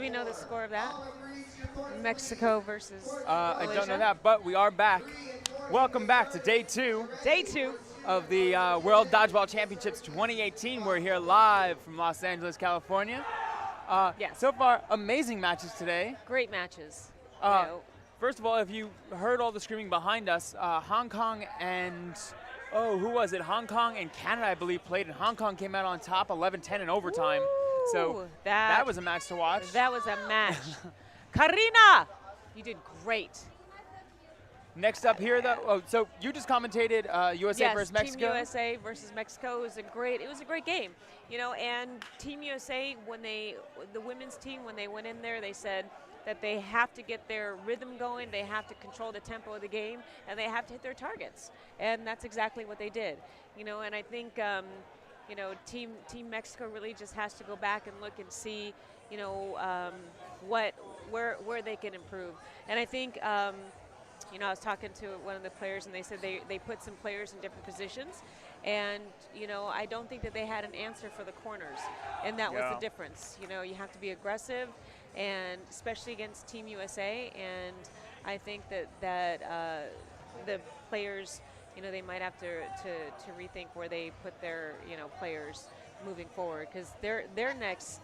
we know the score of that? Mexico versus I Malaysia? don't know that, but we are back. Welcome back to day 2 Day 2. of the World Dodgeball Championships 2018. We're here live from Los Angeles, California. Yes. So far, amazing matches today. Great matches. First of all, if you heard all the screaming behind us, Hong Kong and, who was it? Hong Kong and Canada, I believe, played, and Hong Kong came out on top 11-10 in overtime. Ooh, So that was a match to watch. That was a match. Karina, you did great. Next up here, though, so you just commentated USA versus Mexico. Team USA versus Mexico was a great game, and Team USA, the women's team, when they went in there, they said that they have to get their rhythm going, they have to control the tempo of the game, and they have to hit their targets, and that's exactly what they did, and I think, Team Mexico really just has to go back and look and see, where they can improve, and I think. I was talking to one of the players, and they said they put some players in different positions, and I don't think that they had an answer for the corners, and that was the difference. You have to be aggressive, and especially against Team USA, and I think that the players, they might have to rethink where they put their players moving forward, because their next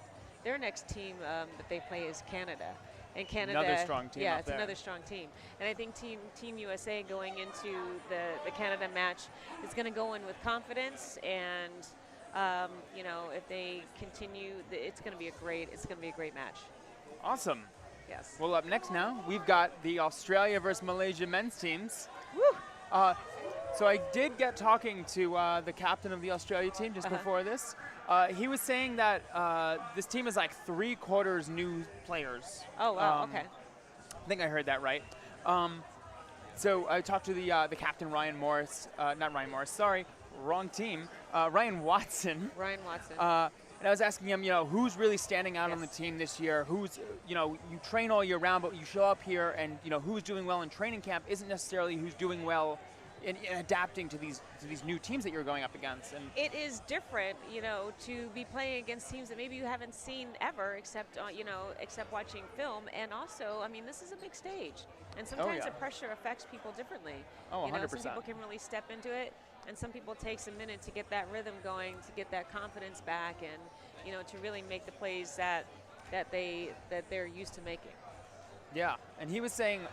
team that they play is Canada. And Canada, another strong team. Yeah, it's another strong team. And I think Team USA going into the Canada match is going to go in with confidence, and if they continue, it's going to be a great match. Awesome. Yes. Well, up next now, we've got the Australia versus Malaysia men's teams. Woo! So I did get talking to the captain of the Australia team just before this. He was saying that this team is like 3/4 new players. Oh, wow, okay. I think I heard that right. So I talked to the captain, Ryan Morris. Not Ryan Morris, sorry, wrong team. Ryan Watson. Ryan Watson. And I was asking him, who's really standing out on the team this year? Who's, you train all year round, but you show up here and, who's doing well in training camp isn't necessarily who's doing well in adapting to these new teams that you're going up against. And it is different, to be playing against teams that maybe you haven't seen ever, except watching film. And also, this is a big stage, and sometimes the pressure affects people differently. Oh, 100%. Some people can really step into it, and some people it takes a minute to get that rhythm going, to get that confidence back, and to really make the plays that they're used to making. Yeah, and he was saying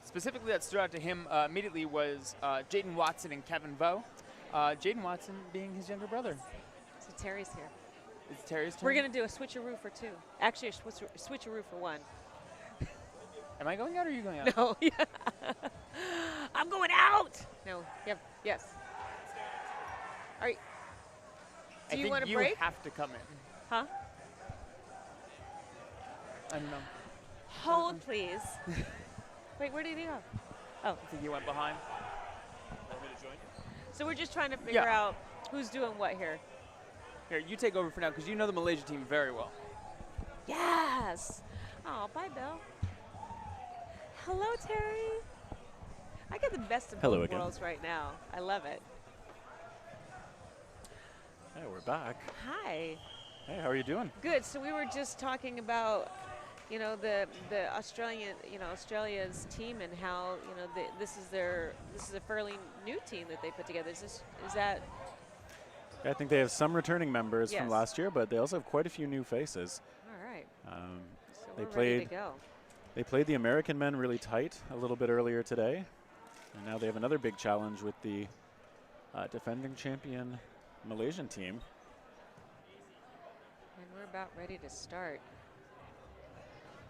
specifically that stood out to him immediately was Jaden Watson and Kevin Vo. Jaden Watson being his younger brother. So Terry's here. It's Terry's turn? We're going to do a switcheroo for 2. Actually, a switcheroo for 1. Am I going out or are you going out? No. I'm going out! No. Yep. Yes. All right. Do you want a break? You have to come in. Huh? I don't know. Hold, please. Wait, where did he go? Oh. I think he went behind. Want me to join you? So we're just trying to figure out who's doing what here. Here, you take over for now, because you know the Malaysia team very well. Yes. Oh, bye, Bill. Hello, Terry. I get the best of both worlds right now. I love it. Hey, we're back. Hi. Hey, how are you doing? Good. So we were just talking about, the Australia's team, and how this is a fairly new team that they put together. Is that? Yeah, I think they have some returning members from last year, but they also have quite a few new faces. All right. So they we're ready to go. They played the American men really tight a little bit earlier today, and now they have another big challenge with the defending champion Malaysian team. And we're about ready to start.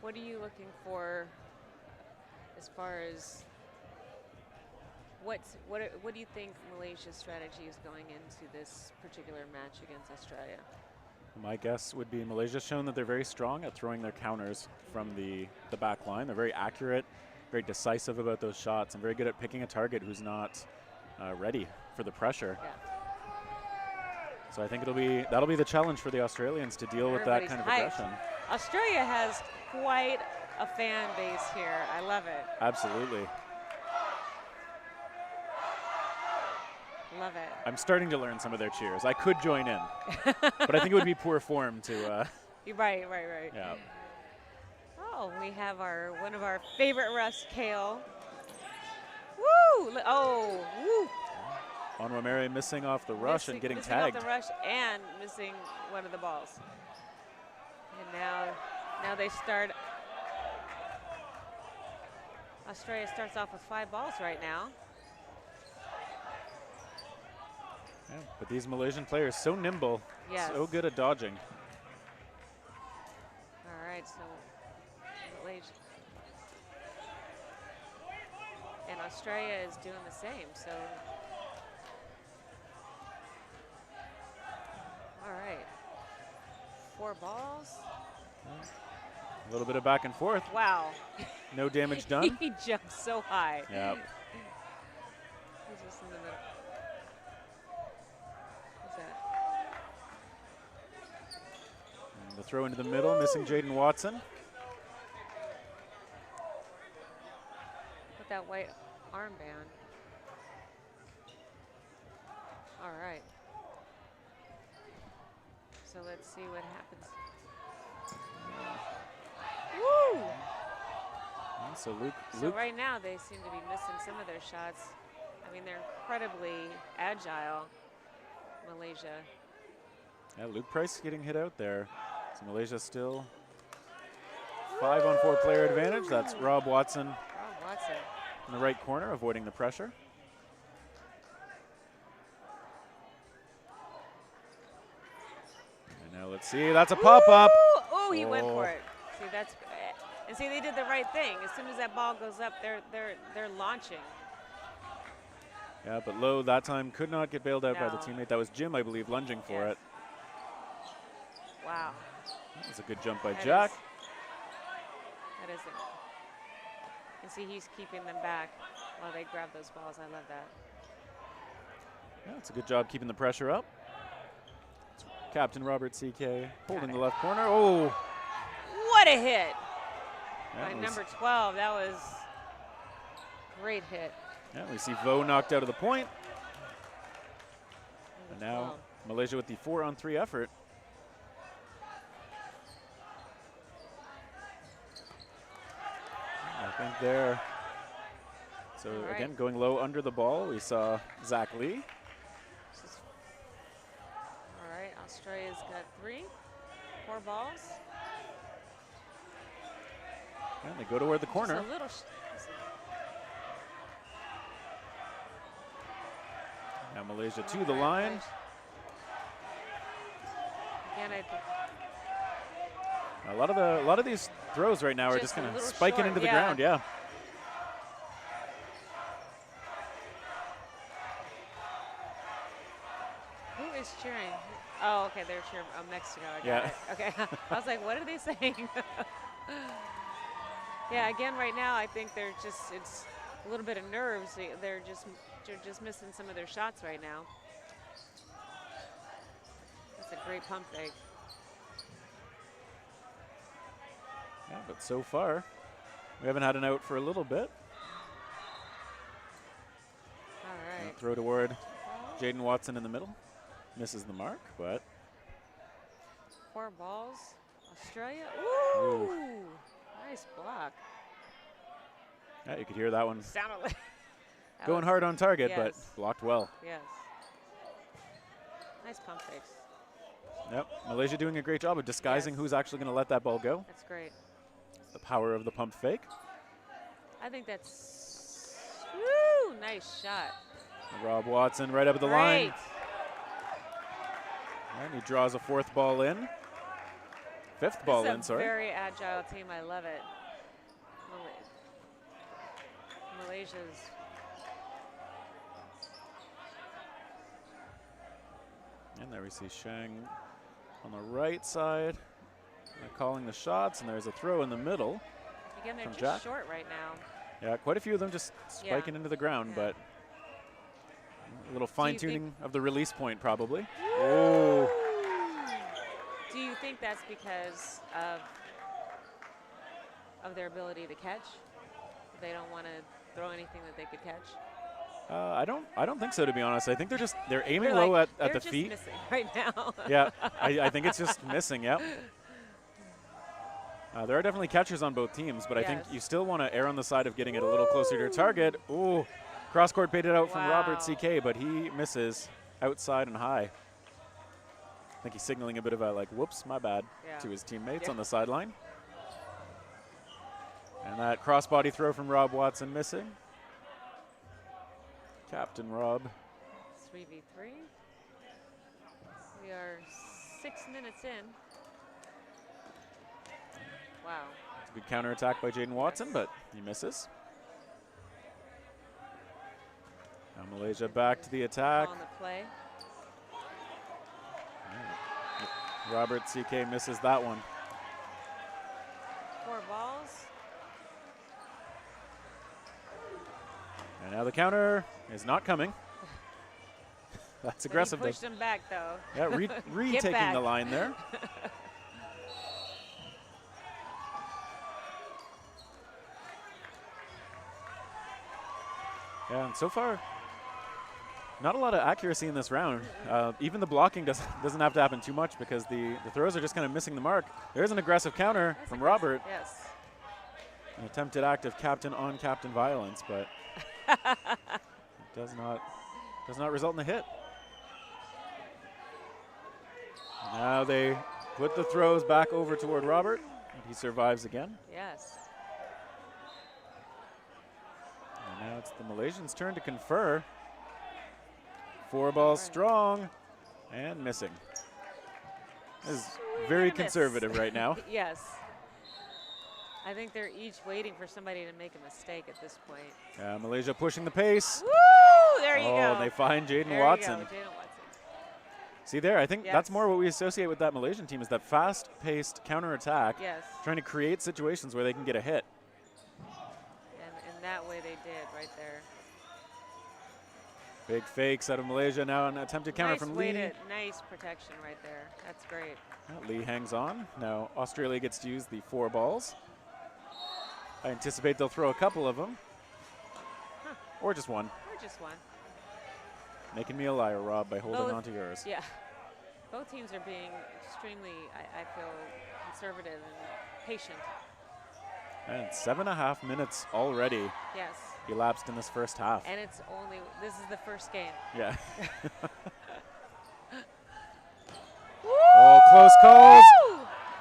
What are you looking for as far as what do you think Malaysia's strategy is going into this particular match against Australia? My guess would be Malaysia's shown that they're very strong at throwing their counters from the back line. They're very accurate, very decisive about those shots, and very good at picking a target who's not ready for the pressure. Yeah. So I think that'll be the challenge for the Australians to deal with that kind of aggression. Australia has quite a fan base here. I love it. Absolutely. Love it. I'm starting to learn some of their cheers. I could join in, but I think it would be poor form to. Right. Yeah. ball. We have one of our favorite refs, Kale. Woo! Oh, woo! Onwamere missing off the rush and getting tagged. Off the rush and missing one of the balls. And now they start. Australia starts off with 5 balls right now. Yeah, but these Malaysian players so nimble, so good at dodging. All right, so Malaysia and Australia is doing the same. So, all right, 4 balls. A little bit of back and forth. Wow. No damage done. He jumped so high. Yeah. He's just in the middle. What's that? And the throw into the middle, missing Jaden Watson. With that white armband. All right. So let's see what happens. Woo! So So right now they seem to be missing some of their shots. I mean, they're incredibly agile, Malaysia. Yeah, Luke Price getting hit out there. So Malaysia still 5-on-4 player advantage. That's Rob Watson in the right corner, avoiding the pressure. And now let's see, that's a pop-up. Oh, he went for it. See, that's. And see, they did the right thing. As soon as that ball goes up, they're launching. Yeah, but Lowe that time could not get bailed out by the No. teammate. That was Jim, I believe, lunging for it. Wow. That was a good jump by That Jack. That is it. And see, he's keeping them back while they grab those balls. I love that. Yeah, it's a good job keeping the pressure up. It's Captain Robert CK holding the left corner. Oh! What a hit That by was- number 12. That was great hit. Yeah, we see Vo knocked out of the point. And Number now 12. Malaysia with the 4-on-3 effort. I think they're, so All right. again, going low under the ball, we saw Zach Lee. All right, Australia's got 4 balls. And they go toward the corner. Just a little Now Malaysia to the line. Again, A lot of these throws right now are Just just a kind of little spiking short, into the yeah. ground. Yeah. Who is cheering? Oh, okay, they're cheering Mexico. I got Yeah. it. Okay. I was like, what are they saying? Yeah, again, right now, I think it's a little bit of nerves. They're just missing some of their shots right now. That's a great pump fake. Yeah, but so far, we haven't had an out for a little bit. All right. Throw toward Jaden Watson in the middle. Misses the mark, but 4 balls. Australia. Ooh. Ooh. Nice block. yeah, you could hear that one Sounded like that going was- hard on target, but yes. blocked well. Yes. Nice pump fakes. Yep, Malaysia doing a great job of disguising Yes. who's actually going to let that ball go. That's great. The power of the pump fake. I think that's. Woo! Nice shot. Rob Watson right up at the Great. line. And he draws a 4th ball in. 5th ball This is in, a sorry. very agile team. I love it. Malaysia's. And there we see Shang on the right side. They're calling the shots, and there's a throw in the middle. Again, they're From just Jack. short right now. Yeah, quite a few of them just spiking into the ground, Yeah. but a little fine-tuning of the release point probably. Oh. Do you think that's because of their ability to catch? They don't want to throw anything that they could catch? I don't think so, to be honest. I think they're aiming They're low like, at the they're just feet. missing right now. Yeah, I think it's just missing. Yep. There are definitely catchers on both teams, but I think Yes. you still want to err on the side of getting it a little closer to your target. Ooh, cross-court baited out from Robert Wow. CK, but he misses outside and high. I think he's signaling a bit of a, like, whoops, my bad, Yeah. to his teammates Yeah. on the sideline. And that crossbody throw from Rob Watson missing. Captain Rob. 3v3. We are 6 minutes in. Wow. It's a good counterattack by Jaden Watson, but he misses. Now Malaysia back to the attack. On the play. Robert CK misses that one. 4 balls. And now the counter is not coming. That's aggressive. But he pushed him back, though. Yeah, retaking back. the line there. Yeah, and so far, not a lot of accuracy in this round. Even the blocking doesn't have to happen too much because the throws are just kind of missing the mark. There's an aggressive counter That's from aggressive. Robert. Yes. An attempted act of captain-on-captain violence, but it does not result in a hit. Now they put the throws back over toward Robert, and he survives again. Yes. And now it's the Malaysians' turn to confer. 4 balls strong and missing. This is very Swing and a miss. conservative right now. Yes. I think they're each waiting for somebody to make a mistake at this point. Malaysia pushing the pace. Woo! There you Oh, go. and they find Jaden There Watson. you go, Jaden Watson. See there, I think Yes. that's more what we associate with that Malaysian team is that fast-paced counterattack, Yes. trying to create situations where they can get a hit. And that way they did right there. Big fakes out of Malaysia. Now an attempted counter Nice from Lee. weighted, nice protection right there. That's great. Lee hangs on. Now Australia gets to use the 4 balls. I anticipate they'll throw a couple of them. Huh. Or just one. Or just one. Making me a liar, Rob, by holding Both. on to yours. Yeah. Both teams are being extremely, I feel, conservative and patient. And 7.5 minutes already Yes. elapsed in this first half. And this is the first game. Yeah. Oh, close calls.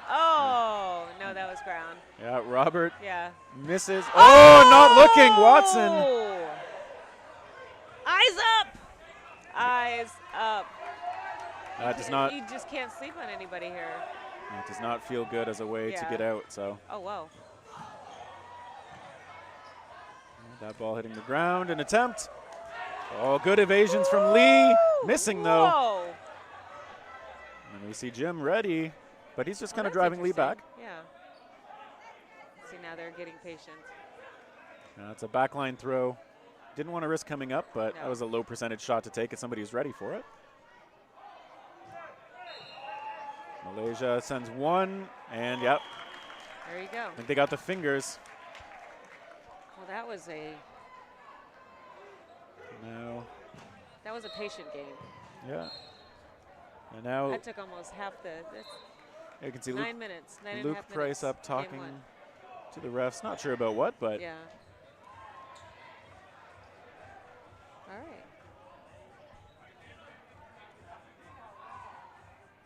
Oh, no, that was ground. Yeah, Robert Yeah. misses. Oh, not looking, Watson. Oh! Eyes up! Eyes up. Does not. You just can't sleep on anybody here. It does not feel good as a way to Yeah. get out. So Oh, whoa. that ball hitting the ground, an attempt. Oh, good evasions from Lee. Missing though. Whoa. And we see Jim ready, but he's just kind of That's driving Lee back. interesting. Yeah. See, now they're getting patient. It's a backline throw. Didn't want to risk coming up, but No. that was a low percentage shot to take at somebody who's ready for it. Malaysia sends one, and yep, There you go. I think they got the fingers. Well, that was a patient game. Yeah. And now That took almost half the. That's you can see 9 minutes. 9 and a Luke half Price minutes, up game talking one. to the refs. Not sure about what, but Yeah. All right.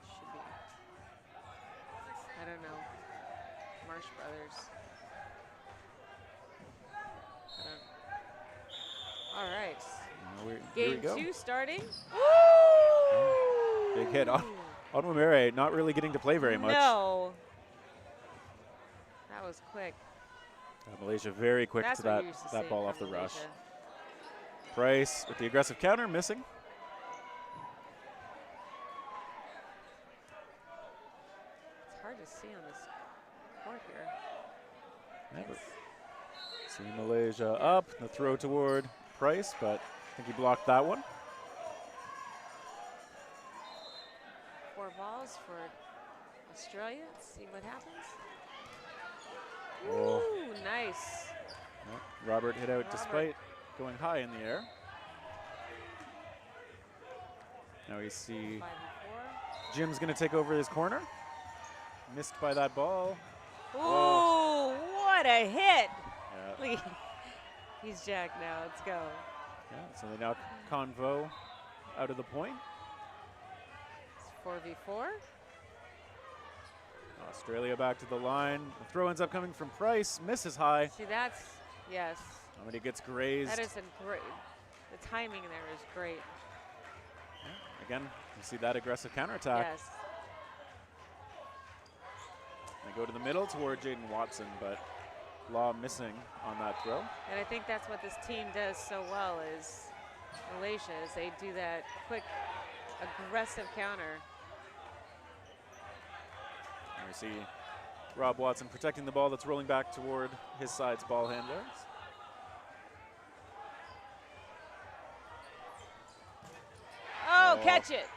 Should be. I don't know. Marsh Brothers. All right. here we Game go. 2 starting. Big hit. Onwamere not really getting to play very much. No. That was quick. Malaysia very quick That's to what that, you're used to that seeing ball off from the rush. Malaysia. Price with the aggressive counter, missing. It's hard to see on this court here. Yeah, but see Malaysia up, the throw toward Price, but I think he blocked that one. 4 balls for Australia. Let's see what happens. Oh. Ooh, nice. Yep, Robert hit out despite going high in the air. Now we see 5 and 4. Jim's going to take over his corner. Missed by that ball. Ooh, what a hit. Yeah. Look, he's jacked now. Let's go. Yeah, so they now convo out of the point. It's 4v4. Australia back to the line. The throw ends up coming from Price. Misses high. See, that's, yes. But he gets grazed. That is a great, the timing there is great. Yeah, again, you see that aggressive counterattack. Yes. They go to the middle toward Jaden Watson, but Law missing on that throw. And I think that's what this team does so well is Malaysia, is they do that quick, aggressive counter. And we see Rob Watson protecting the ball that's rolling back toward his side's ball handlers. Oh, catch it.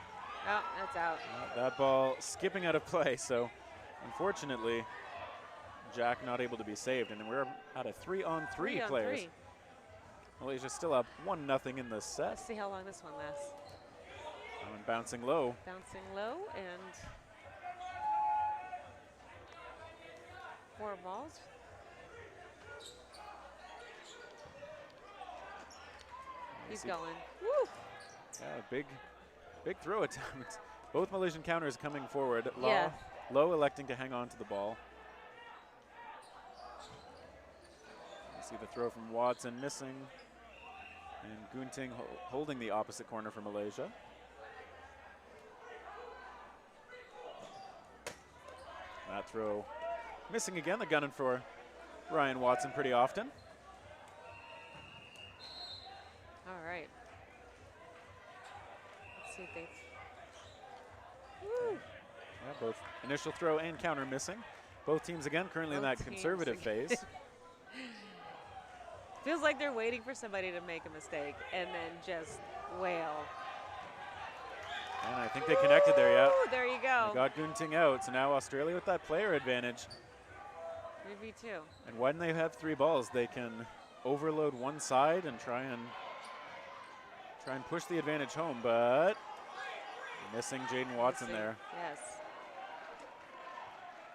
Oh, that's out. That ball skipping out of play, so unfortunately, Jack not able to be saved, and we're at a 3-on-3 players. Malaysia still up 1-0 in the set. Let's see how long this one lasts. That one bouncing low. Bouncing low and 4 balls. He's going. Woo! Yeah, big throw attempt. Both Malaysian counters coming forward. Yeah. Low electing to hang on to the ball. You see the throw from Watson missing. And Gunting holding the opposite corner for Malaysia. That throw missing again. The gunning for Ryan Watson pretty often. All right. Let's see if they. Woo! Yeah, both initial throw and counter missing. Both teams again currently in Both that teams conservative again. phase. Feels like they're waiting for somebody to make a mistake and then just wail. And I think they connected there, yeah. Ooh, there you go. They got Gunting out, so now Australia with that player advantage. 3v2. And when they have 3 balls, they can overload one side and try and push the advantage home, but missing Jaden Watson there. Yes.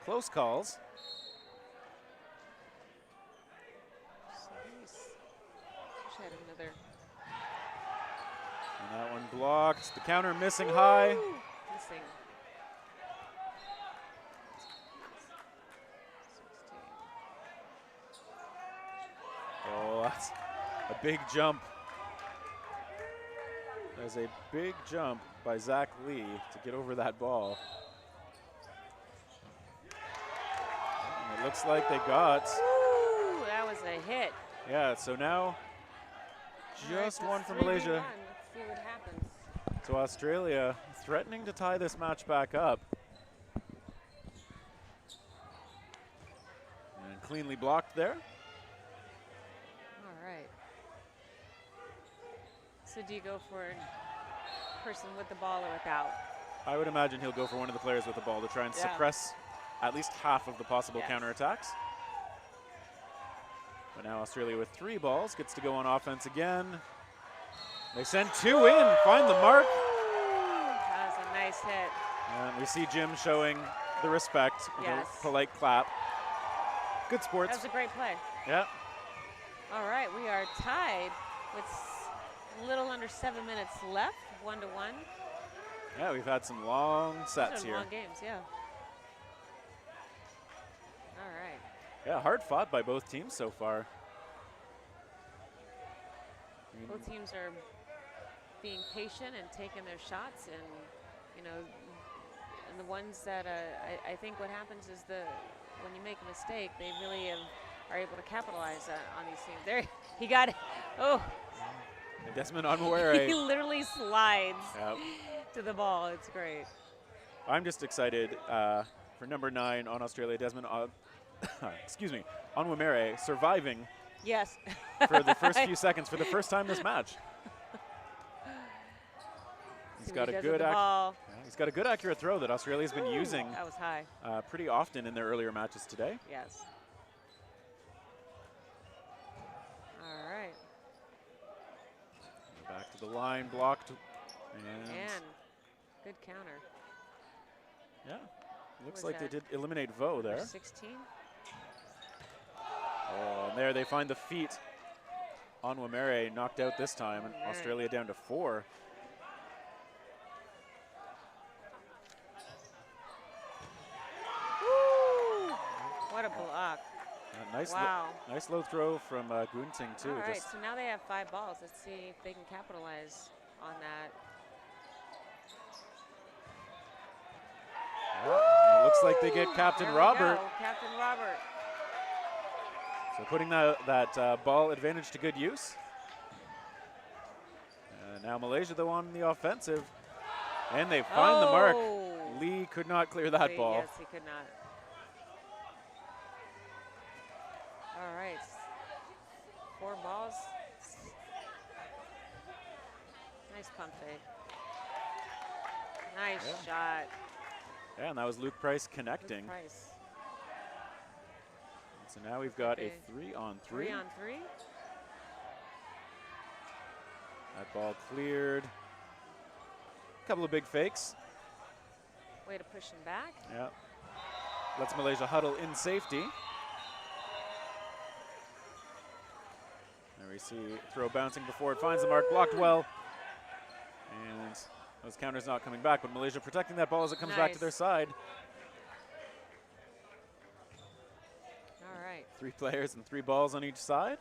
Close calls. Wish I had another. And that one blocked. The counter missing high. Woo! Missing. 16. Oh, that's a big jump. There's a big jump by Zach Lee to get over that ball. And it looks like they got. Ooh, that was a hit. Yeah, so now just All right, one so for 3v1. Malaysia. Let's see what happens. So Australia threatening to tie this match back up. And cleanly blocked there. All right. So do you go for a person with the ball or without? I would imagine he'll go for one of the players with the ball to try and Yeah. suppress at least half of the possible Yes. counterattacks. But now Australia with 3 balls gets to go on offense again. They send 2 in, find the mark. That was a nice hit. And we see Jim showing the respect with Yes. a polite clap. Good That sports. was a great play. Yeah. All right, we are tied with a little under 7 minutes left, 1-1. Yeah, we've had some long sets Those are here. long games, yeah. All right. Yeah, hard fought by both teams so far. Both teams are being patient and taking their shots, and and the ones that I think what happens is when you make a mistake, they really are able to capitalize on these teams. There, he got it. Oh, And Desmond Onwere. he literally slides Yep. to the ball. It's great. I'm just excited for number 9 on Australia, Desmond Onwemere surviving Yes. for the first few seconds for the first time this match. He's See got what a he does good with the ball. he's got a good accurate throw that Australia's been Ooh, using that was high. pretty often in their earlier matches today. Yes. All right. Back to the line, blocked. And And good counter. yeah, looks was like they that? did eliminate Vo Number there. 16. Oh, and there they find the feet on Wamere, knocked out this time, and Australia down to 4. Woo! What a block. Wow. Nice low throw from Gunting, too. All right, so now they have 5 balls. Let's see if they can capitalize on that. Yeah, it looks like they get Captain Robert. Captain Robert. So putting that ball advantage to good use. Now Malaysia, though, on the offensive. And they find the mark. Lee could not clear that ball. Yes, he could not. All right. 4 balls. Nice pump fake. Nice shot. Yeah, and that was Luke Price connecting. Luke Price. So now we've got a 3-on-3. 3-on-3. That ball cleared. A couple of big fakes. Way to push him back. Yeah. Lets Malaysia huddle in safety. There we see throw bouncing before it finds the mark, blocked well. And those counters not coming back, but Malaysia protecting that ball as it comes back to their side. All right. 3 players and 3 balls on each side.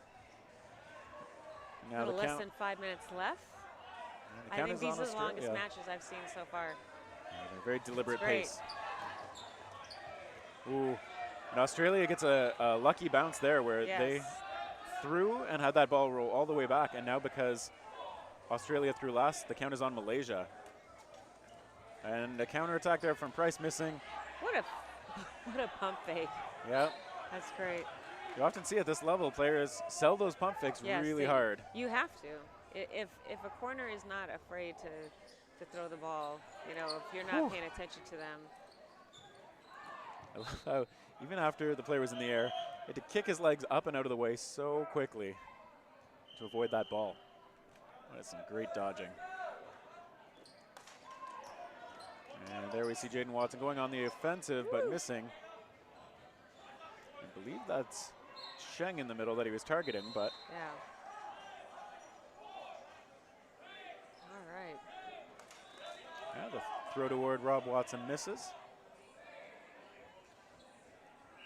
Now less than 5 minutes left. I think these are the longest matches I've seen so far. Yeah, they're very deliberate pace. Ooh, and Australia gets a lucky bounce there where they threw and had that ball roll all the way back, and now because Australia threw last, the count is on Malaysia. And a counterattack there from Price missing. What a pump fake. Yeah. That's great. You often see at this level players sell those pump fakes really hard. You have to. If a corner is not afraid to throw the ball, you know, if you're not paying attention to them. I love how even after the player was in the air, he had to kick his legs up and out of the way so quickly to avoid that ball. That's some great dodging. And there we see Jaden Watson going on the offensive, but missing. I believe that's Sheng in the middle that he was targeting, but. Yeah. All right. Yeah, the throw toward Rob Watson misses.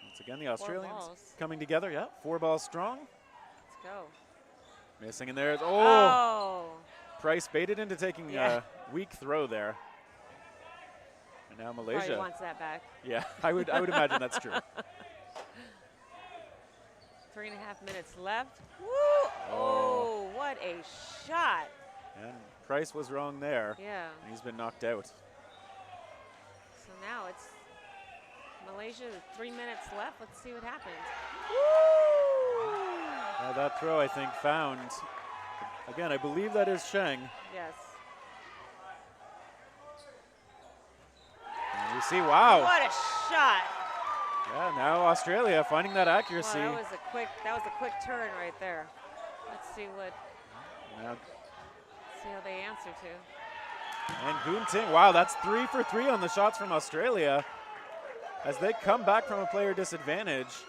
Once again, the Australians coming together. Yeah, 4 balls strong. Let's go. Missing in there. Price baited into taking a weak throw there. And now Malaysia probably wants that back. Yeah, I would imagine that's true. 3.5 minutes left. Woo! Oh, what a shot. And Price was wrong there. Yeah. And he's been knocked out. So now it's Malaysia, 3 minutes left. Let's see what happens. Now that throw, I think, found. Again, I believe that is Sheng. Yes. And you see, wow. What a shot. Yeah, now Australia finding that accuracy. Wow, that was a quick turn right there. Let's see now, see how they answer to. And Gunting, wow, that's 3 for 3 on the shots from Australia as they come back from a player disadvantage.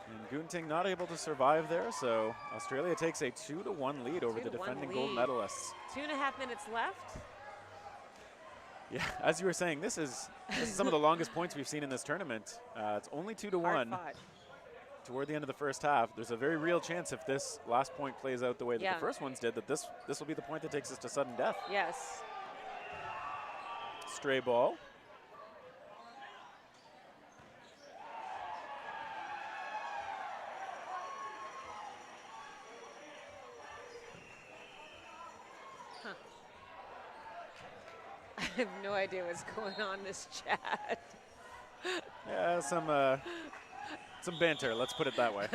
And Gunting not able to survive there, so Australia takes a 2-1 lead over the defending gold medalists. 2.5 minutes left. Yeah, as you were saying, this is some of the longest points we've seen in this tournament. It's only 2-1 toward the end of the first half. There's a very real chance if this last point plays out the way that the first ones did, that this will be the point that takes us to sudden death. Yes. Stray ball. I have no idea what's going on in this chat. Yeah, some banter, let's put it that way.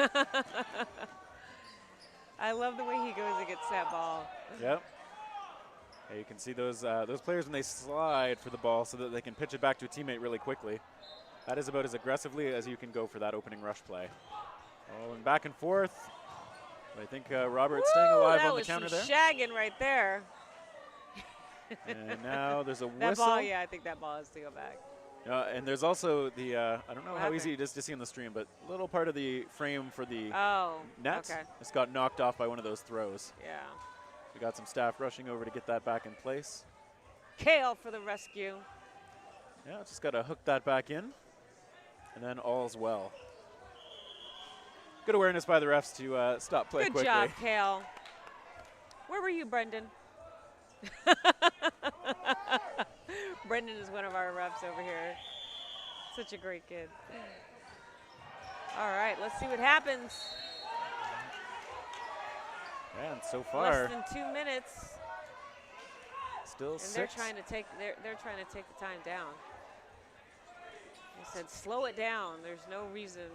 I love the way he goes and gets that ball. Yep. Yeah, you can see those players when they slide for the ball so that they can pitch it back to a teammate really quickly. That is about as aggressively as you can go for that opening rush play. Oh, and back and forth. I think Robert's staying alive on the counter there. Shagging right there. And now there's a whistle. That ball, yeah, I think that ball has to go back. And there's also the, I don't know What how easy happened? it is to see on the stream, but little part of the frame for the Oh, net okay. just got knocked off by one of those throws. Yeah. We got some staff rushing over to get that back in place. Kale for the rescue. Yeah, just got to hook that back in, and then all's well. Good awareness by the refs to stop play Good quickly. job, Kale. Where were you, Brendan? Brendan is one of our refs over here. Such a great kid. All right, let's see what happens. And so far, Less than 2 minutes, still and 6. they're trying to take the time down. They said slow it down. There's no reason.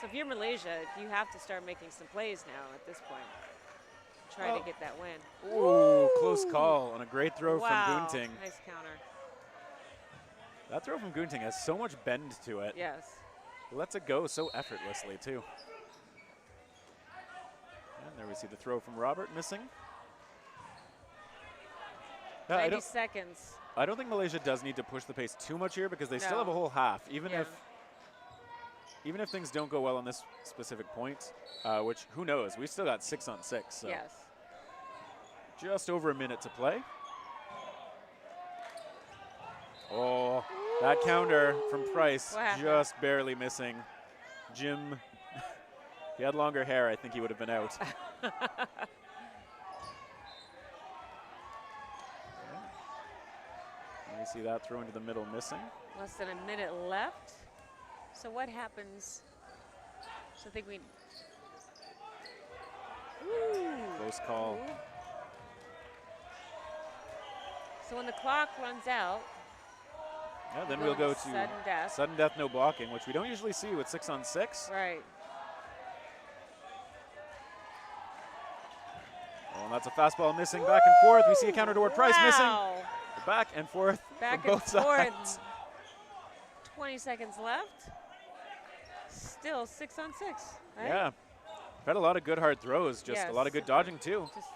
So if you're Malaysia, you have to start making some plays now at this point. Trying to get that win. Ooh, close call on a great throw Wow, from Gunting. nice counter. That throw from Gunting has so much bend to it. Yes. Lets it go so effortlessly, too. And there we see the throw from Robert missing. Yeah, 90 seconds. I don't think Malaysia does need to push the pace too much here because they still No. have a whole half, even Yeah. if things don't go well on this specific point, which who knows? We still got 6 on 6, so Yes. just over a minute to play. Oh, that counter from Price What happened? just barely missing. Jim, if he had longer hair, I think he would have been out. You see that throw into the middle missing. Less than a minute left. So what happens? So I think we. Ooh. Close call. Ooh. So when the clock runs out, Yeah, then go we'll go into to sudden death. sudden death, no blocking, which we don't usually see with 6 on 6. Right. Oh, and that's a fastball missing back and forth. We see a counter toward Price missing. Wow. Back and forth Back from and both forth. sides. 20 seconds left. Still 6 on 6. Right? Yeah. We've had a lot of good hard throws, just a Yes. lot of good dodging too. Just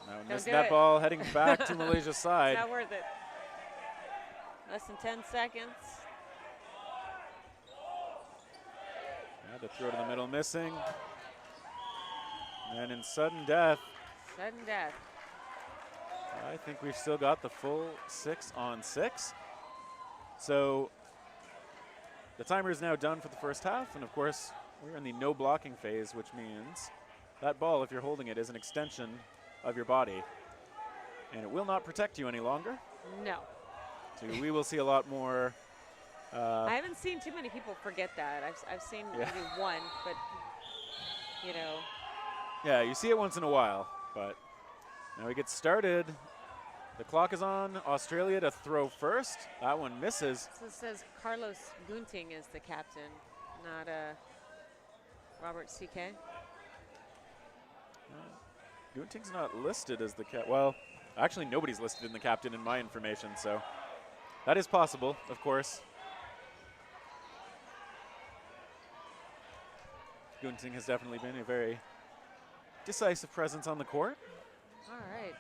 Now Don't missing do that it. ball heading back to Malaysia's side. not worth it. Less than 10 seconds. Yeah, the throw to the middle missing. And in sudden death, Sudden death. I think we've still got the full 6 on 6. So the timer is now done for the first half, and of course we're in the no blocking phase, which means that ball, if you're holding it, is an extension of your body, and it will not protect you any longer. No. So we will see a lot more. I haven't seen too many people forget that. I've seen Yeah. maybe one, but you know. Yeah, you see it once in a while, but now we get started. The clock is on. Australia to throw first. That one misses. So it says Carlos Gunting is the captain, not Robert CK. Gunting's not listed as the well, actually nobody's listed in the captain in my information, so that is possible, of course. Gunting has definitely been a very decisive presence on the court. All right.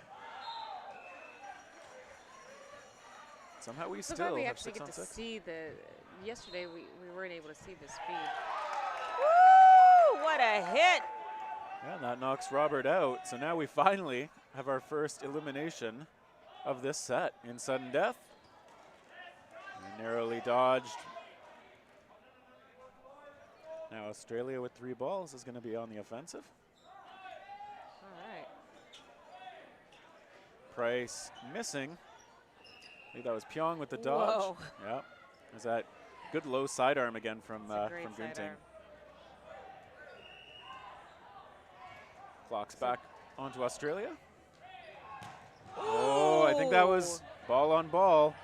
Somehow we So still glad we have actually 6 get on to 6. see the. Yesterday we weren't able to see the speed. Woo! What a hit! Yeah, that knocks Robert out. So now we finally have our first elimination of this set in sudden death. And narrowly dodged. Now Australia with 3 balls is going to be on the offensive. All right. Price missing. I think that was Pyong with the dodge. Whoa. Yeah. There's that good low sidearm again from That's a great Gunting. sidearm. Clock's back onto Australia. Oh, I think that was ball on ball.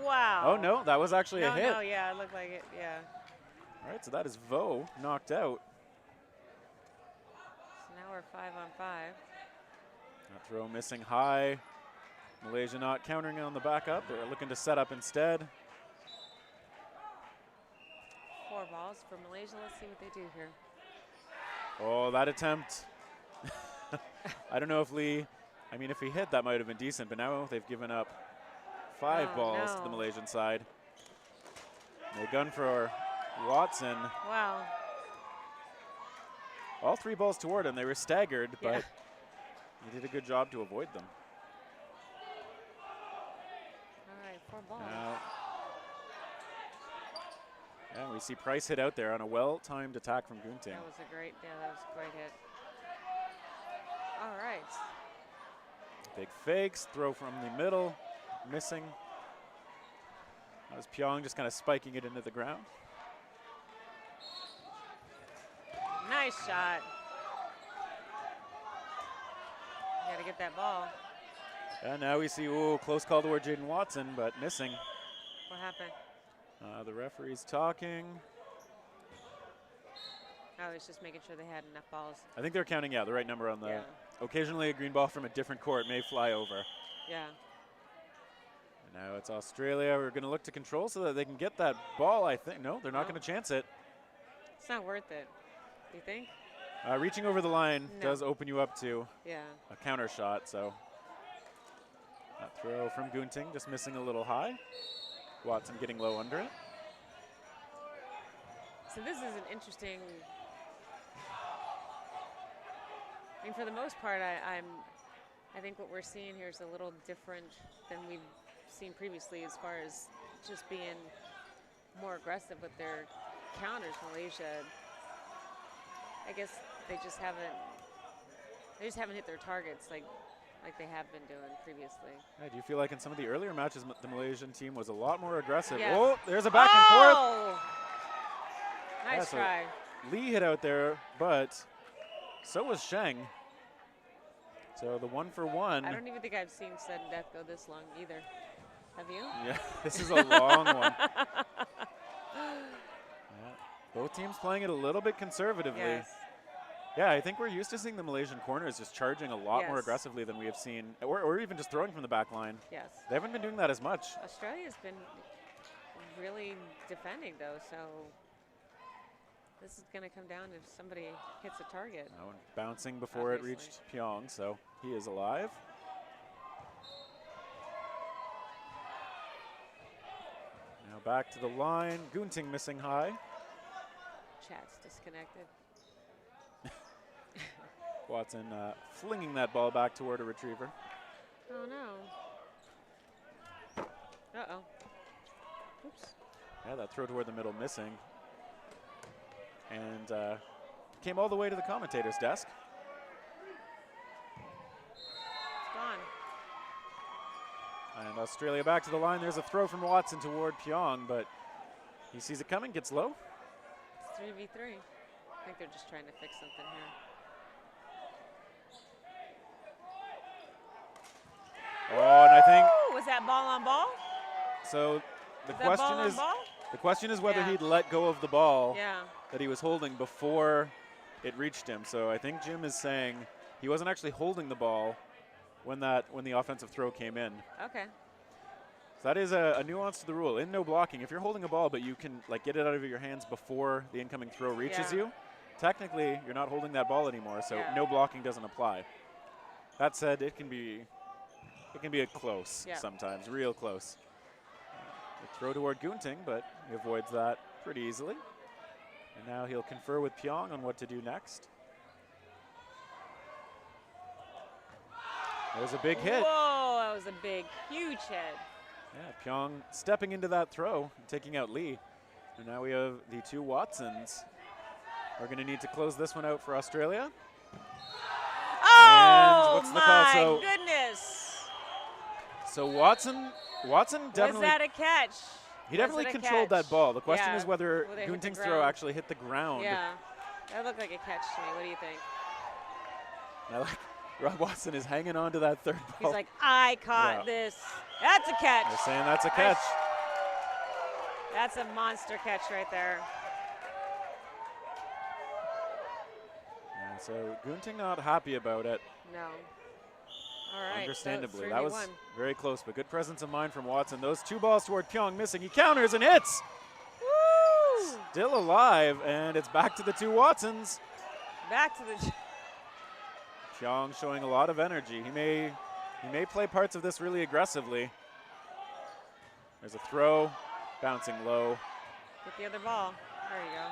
Wow. Oh no, that was actually a hit. No, yeah, it looked like it. Yeah. All right, so that is Vo knocked out. So now we're 5 on 5. That throw missing high. Malaysia not countering on the backup. They're looking to set up instead. 4 balls for Malaysia. Let's see what they do here. Oh, that attempt. I don't know if Lee I mean, if he hit, that might have been decent, but now they've given up 5 balls to the no. Malaysian side. They gun for Watson. Wow. All 3 balls toward him. They were staggered, Yeah. but he did a good job to avoid them. All right, 4 balls. Yeah, we see Price hit out there on a well-timed attack from Gunting. That was a great hit. All right. Big fakes, throw from the middle, missing. That was Pyong just kind of spiking it into the ground. Nice shot. Got to get that ball. And now we see, ooh, close call toward Jaden Watson, but missing. What happened? The referee's talking. Oh, he's just making sure they had enough balls. I think they're counting, the right number on the. Yeah. Occasionally a green ball from a different court may fly over. Yeah. And now it's Australia. We're going to look to control so that they can get that ball, I think. No, they're not going to chance it. It's not worth it. You think? Reaching over the line No. does open you up to Yeah. a counter shot, so. That throw from Gunting, just missing a little high. Watson getting low under it. So this is an interesting. I mean, for the most part, I think what we're seeing here is a little different than we've seen previously, as far as just being more aggressive with their counters. Malaysia, I guess they just haven't hit their targets like they have been doing previously. Yeah, do you feel like in some of the earlier matches, the Malaysian team was a lot more aggressive? Yes. Oh, there's a back and forth. Oh! Nice Yeah, so try. Lee hit out there, but so was Sheng. So the 1-for-1. I don't even think I've seen sudden death go this long either. Have you? Yeah, this is a long one. Yeah. Both teams playing it a little bit conservatively. Yes. Yeah, I think we're used to seeing the Malaysian corners just charging a lot more Yes. aggressively than we have seen, or even just throwing from the back line. Yes. They haven't been doing that as much. Australia's been really defending, though, so this is going to come down if somebody hits a target. That one bouncing before Obviously. it reached Pyong, so he is alive. Now back to the line. Gunting missing high. Chat's disconnected. Watson flinging that ball back toward a retriever. Oh, no. Uh-oh. Oops. Yeah, that throw toward the middle missing. And came all the way to the commentator's desk. It's gone. And Australia back to the line. There's a throw from Watson toward Pyong, but he sees it coming, gets low. It's 3v3. I think they're just trying to fix something here. Oh, and I think Ooh, was that ball on ball? so. The Was that ball question on is ball? the question is whether Yeah. he'd let go of the ball Yeah. that he was holding before it reached him. So I think Jim is saying he wasn't actually holding the ball when the offensive throw came in. Okay. So that is a nuance to the rule. In no blocking, if you're holding a ball but you can like get it out of your hands before the incoming throw reaches Yeah. you, technically you're not holding that ball anymore. So Yeah. no blocking doesn't apply. That said, it can be a close Yeah. sometimes, real close. A throw toward Gunting, but he avoids that pretty easily. And now he'll confer with Pyong on what to do next. That was a big hit. Whoa, that was a big, huge hit. Yeah, Pyong stepping into that throw, taking out Lee. And now we have the two Watsons. We're going to need to close this one out for Australia. Oh, what's the call? my So- goodness. So Watson Was definitely that a catch? he definitely Was it a controlled catch? that ball. The question Yeah. is whether Will they hit the Gunting's throw ground? actually hit the ground. Yeah, that looked like a catch to me. What do you think? And I like Rob Watson is hanging on to that third ball. He's like, I caught Yeah. this. That's a catch. They're saying that's a catch. That's a monster catch right there. And so Gunting not happy about it. No. All right. Understandably. So That was 3v1. very close, but good presence of mind from Watson. Those two balls toward Pyong missing. He counters and hits. Woo! Still alive, and it's back to the two Watsons. Back to the. Pyong showing a lot of energy. He may He may play parts of this really aggressively. There's a throw, bouncing low. Get the other ball. There you go.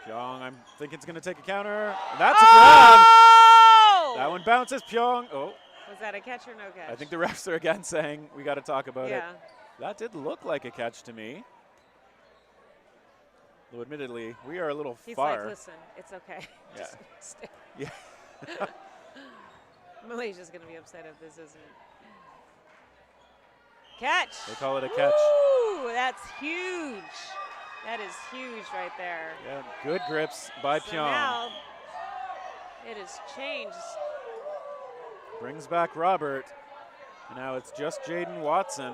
Pyong, I'm thinking it's going to take a counter. And that's a grab. That one bounces. Pyong. Oh. Was that a catch or no catch? I think the refs are again saying we got to talk about it. Yeah. That did look like a catch to me. Though admittedly, we are a little He's far. like, listen, it's okay. Yeah. Just stay. Yeah. Malaysia's going to be upset if this isn't. Catch. They call it a catch. Ooh, that's huge. That is huge right there. Yeah, good grips by So Pyong. now it has changed. Brings back Robert. And now it's just Jaden Watson.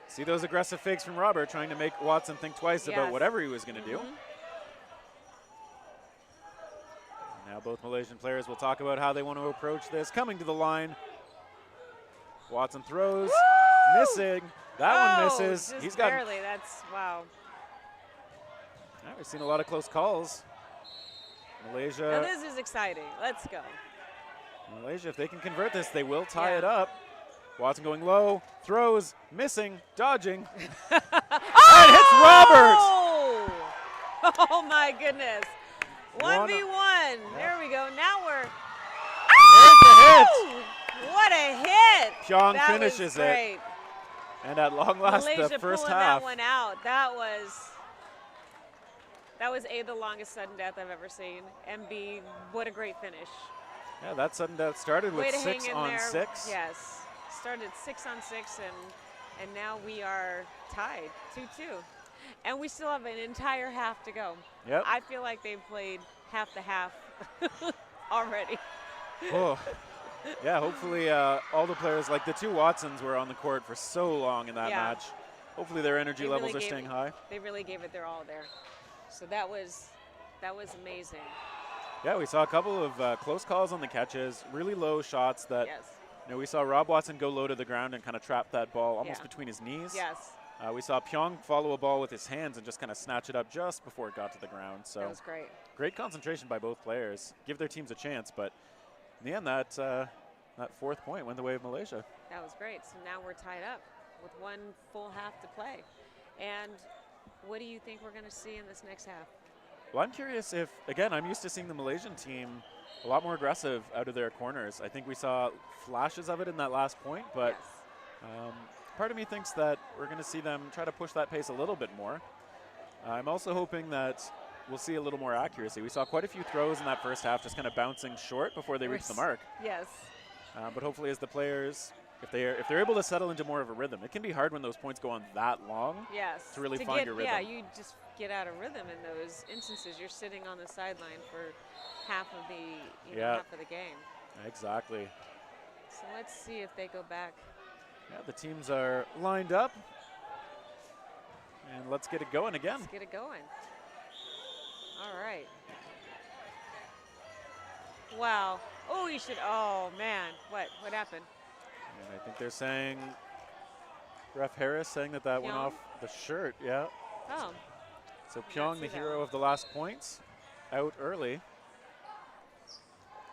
See those aggressive fakes from Robert, trying to make Watson think twice about whatever he was going to do. Now both Malaysian players will talk about how they want to approach this. Coming to the line. Watson throws, missing. That one misses. Just He's got. barely. That's wow. Yeah, we've seen a lot of close calls. Now Malaysia. this is exciting. Let's go. Malaysia, if they can convert this, they will tie Yeah. it up. Watson going low, throws, missing, dodging. Oh! And hits Robert. Oh my goodness. 1v1. There we go. Now we're. There's the hit. What a hit. Pyong That finishes was it. great. And at long last, Malaysia the first pulling half. that one out. That was A, the longest sudden death I've ever seen, and B, what a great finish. Yeah, that sudden death started Way with to hang 6 in on there. 6. Yes, started 6 on 6, and now we are tied 2-2, and we still have an entire half to go. Yep. I feel like they've played half the half already. Oh. Yeah, hopefully all the players, like the two Watsons were on the court for so long in that Yeah. match. Hopefully their energy They levels really are staying high. They really gave it their all there. So that was amazing. Yeah, we saw a couple of close calls on the catches, really low shots that, Yes. you know, we saw Rob Watson go low to the ground and kind of trap that ball almost Yeah. between his knees. Yes. We saw Pyong follow a ball with his hands and just kind of snatch it up just before it got to the ground. So That was great. great concentration by both players. Give their teams a chance, but in the end, that fourth point went the way of Malaysia. That was great. So now we're tied up with one full half to play. And what do you think we're going to see in this next half? Well, I'm curious if, again, I'm used to seeing the Malaysian team a lot more aggressive out of their corners. I think we saw flashes of it in that last point, but Yes. part of me thinks that we're going to see them try to push that pace a little bit more. I'm also hoping that we'll see a little more accuracy. We saw quite a few throws in that first half just kind of bouncing short before they reached the mark. Yes. But hopefully as the players, if they're able to settle into more of a rhythm, it can be hard when those points go on that long. Yes. To really find your rhythm. Yeah, you just get out of rhythm in those instances. You're sitting on the sideline for half of the half of the game. Exactly. So let's see if they go back. Yeah, the teams are lined up. And let's get it going again. Let's get it going. All right. Wow. Oh, you should. Oh man, what happened? And I think they're saying, Ref Harris saying that went Pyong? off the shirt. Yeah. Oh. So Did not Pyong, see the that hero one. of the last points, out early.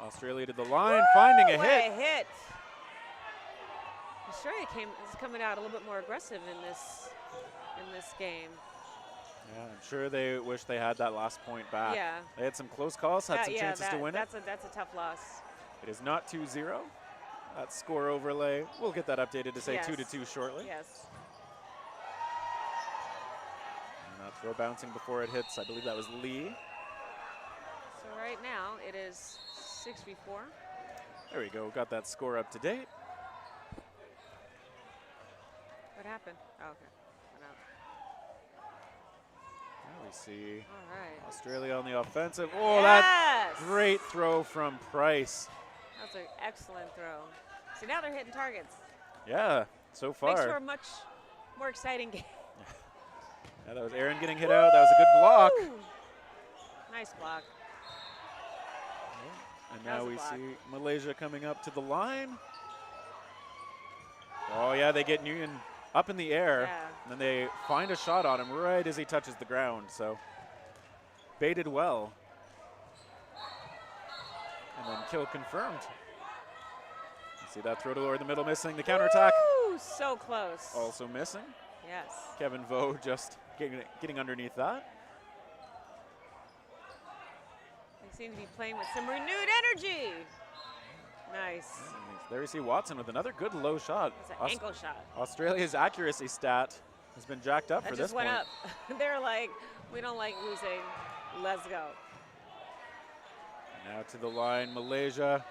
Australia to the line, finding a What hit. a hit. Australia is coming out a little bit more aggressive in this game. Yeah, I'm sure they wish they had that last point back. Yeah. They had some close calls, had some chances to win it. That's a tough loss. It is not 2-0. That score overlay, we'll get that updated to say Yes. 2-2 shortly. Yes. And that throw bouncing before it hits, I believe that was Lee. So right now it is 6v4. There we go, got that score up to date. What happened? Oh, okay. Went out. Now we see All right. Australia on the offensive. Oh, Yes! that great throw from Price. That's an excellent throw. See, now they're hitting targets. Yeah, so far. Makes for a much more exciting game. Yeah, that was Aaron getting hit out. That was a good block. Woo! Nice block. And That now was a we block. see Malaysia coming up to the line. Oh, yeah, they get Nguyen up in the air. Yeah. And then they find a shot on him right as he touches the ground. So baited well. And then kill confirmed. You see that throw to lower the middle missing. The counterattack. Woo, so close. Also missing. Yes. Kevin Vo just getting underneath that. They seem to be playing with some renewed energy. Nice. There you see Watson with another good low shot. It's an ankle shot. Australia's accuracy stat has been jacked up for this point. That just went up. They're like, we don't like losing. Let's go. Now to the line, Malaysia.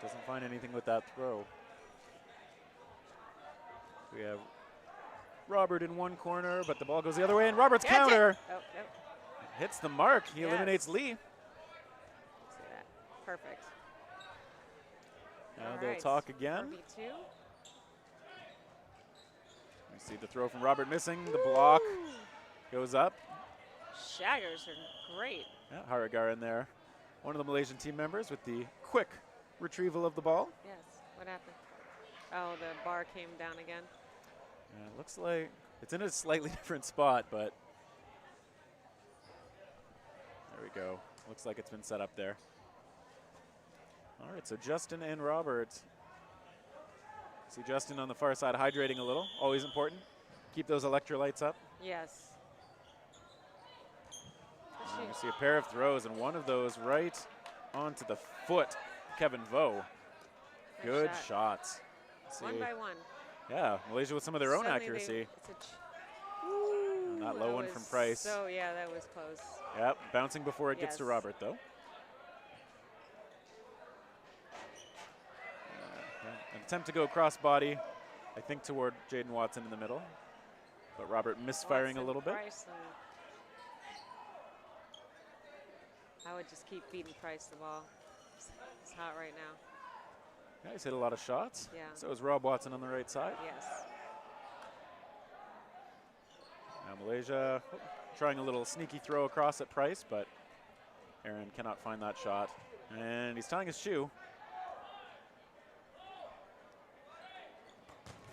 Doesn't find anything with that throw. We have Robert in one corner, but the ball goes the other way, and Robert's counter hits the mark. He eliminates Lee. See that. Perfect. Now they'll talk again. RB2. We see the throw from Robert missing. The block goes up. Shaggers are great. Yeah, Haragar in there. One of the Malaysian team members with the quick retrieval of the ball. Yes. What happened? Oh, the bar came down again. Yeah, it looks like it's in a slightly different spot, but there we go. Looks like it's been set up there. All right, so Justin and Robert. See Justin on the far side hydrating a little. Always important. Keep those electrolytes up. Yes. You see a pair of throws, and one of those right onto the foot. Kevin Vo. Good shots. One by one. Yeah, Malaysia with some of their own accuracy. Not low one from Price. So yeah, that was close. Yep, bouncing before it gets to Robert though. An attempt to go crossbody, I think toward Jaden Watson in the middle, but Robert misfiring a little bit. I would just keep feeding Price the ball. It's hot right now. Yeah, he's hit a lot of shots. Yeah. So is Rob Watson on the right side. Yes. Now Malaysia trying a little sneaky throw across at Price, but Aaron cannot find that shot. And he's tying his shoe.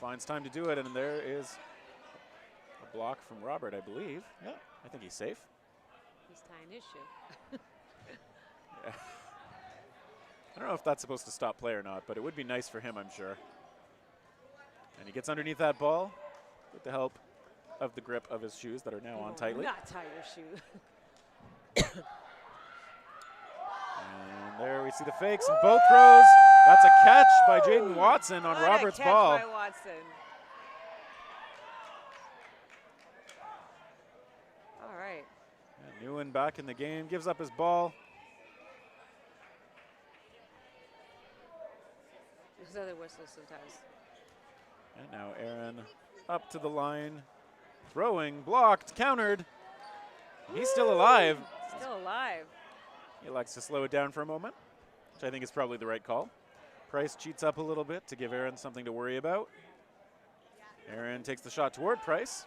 Finds time to do it, and there is a block from Robert, I believe. Yeah, I think he's safe. He's tying his shoe. Yeah. I don't know if that's supposed to stop play or not, but it would be nice for him, I'm sure. And he gets underneath that ball with the help of the grip of his shoes that are now on tightly. Not tie your shoe. And there we see the fakes and both throws. That's a catch by Jaden Watson on Robert's ball. By Watson. All right. And Nguyen back in the game, gives up his ball. There's other whistles sometimes. And now Aaron up to the line, throwing, blocked, countered. He's still alive. Still alive. He likes to slow it down for a moment, which I think is probably the right call. Price cheats up a little bit to give Aaron something to worry about. Aaron takes the shot toward Price.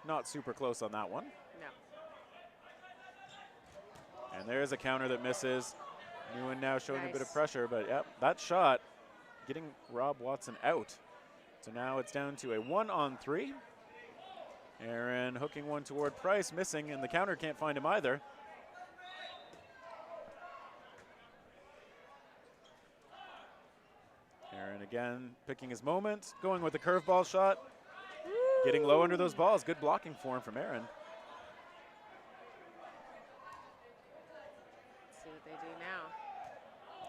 Not super close on that one. No. And there's a counter that misses. Nguyen now showing a bit of Nice. pressure, but yep, that shot getting Rob Watson out. So now it's down to a 1-on-3. Aaron hooking one toward Price, missing, and the counter can't find him either. Aaron again picking his moment, going with the curveball shot. Getting low under those balls. Good blocking form from Aaron. Let's see what they do now.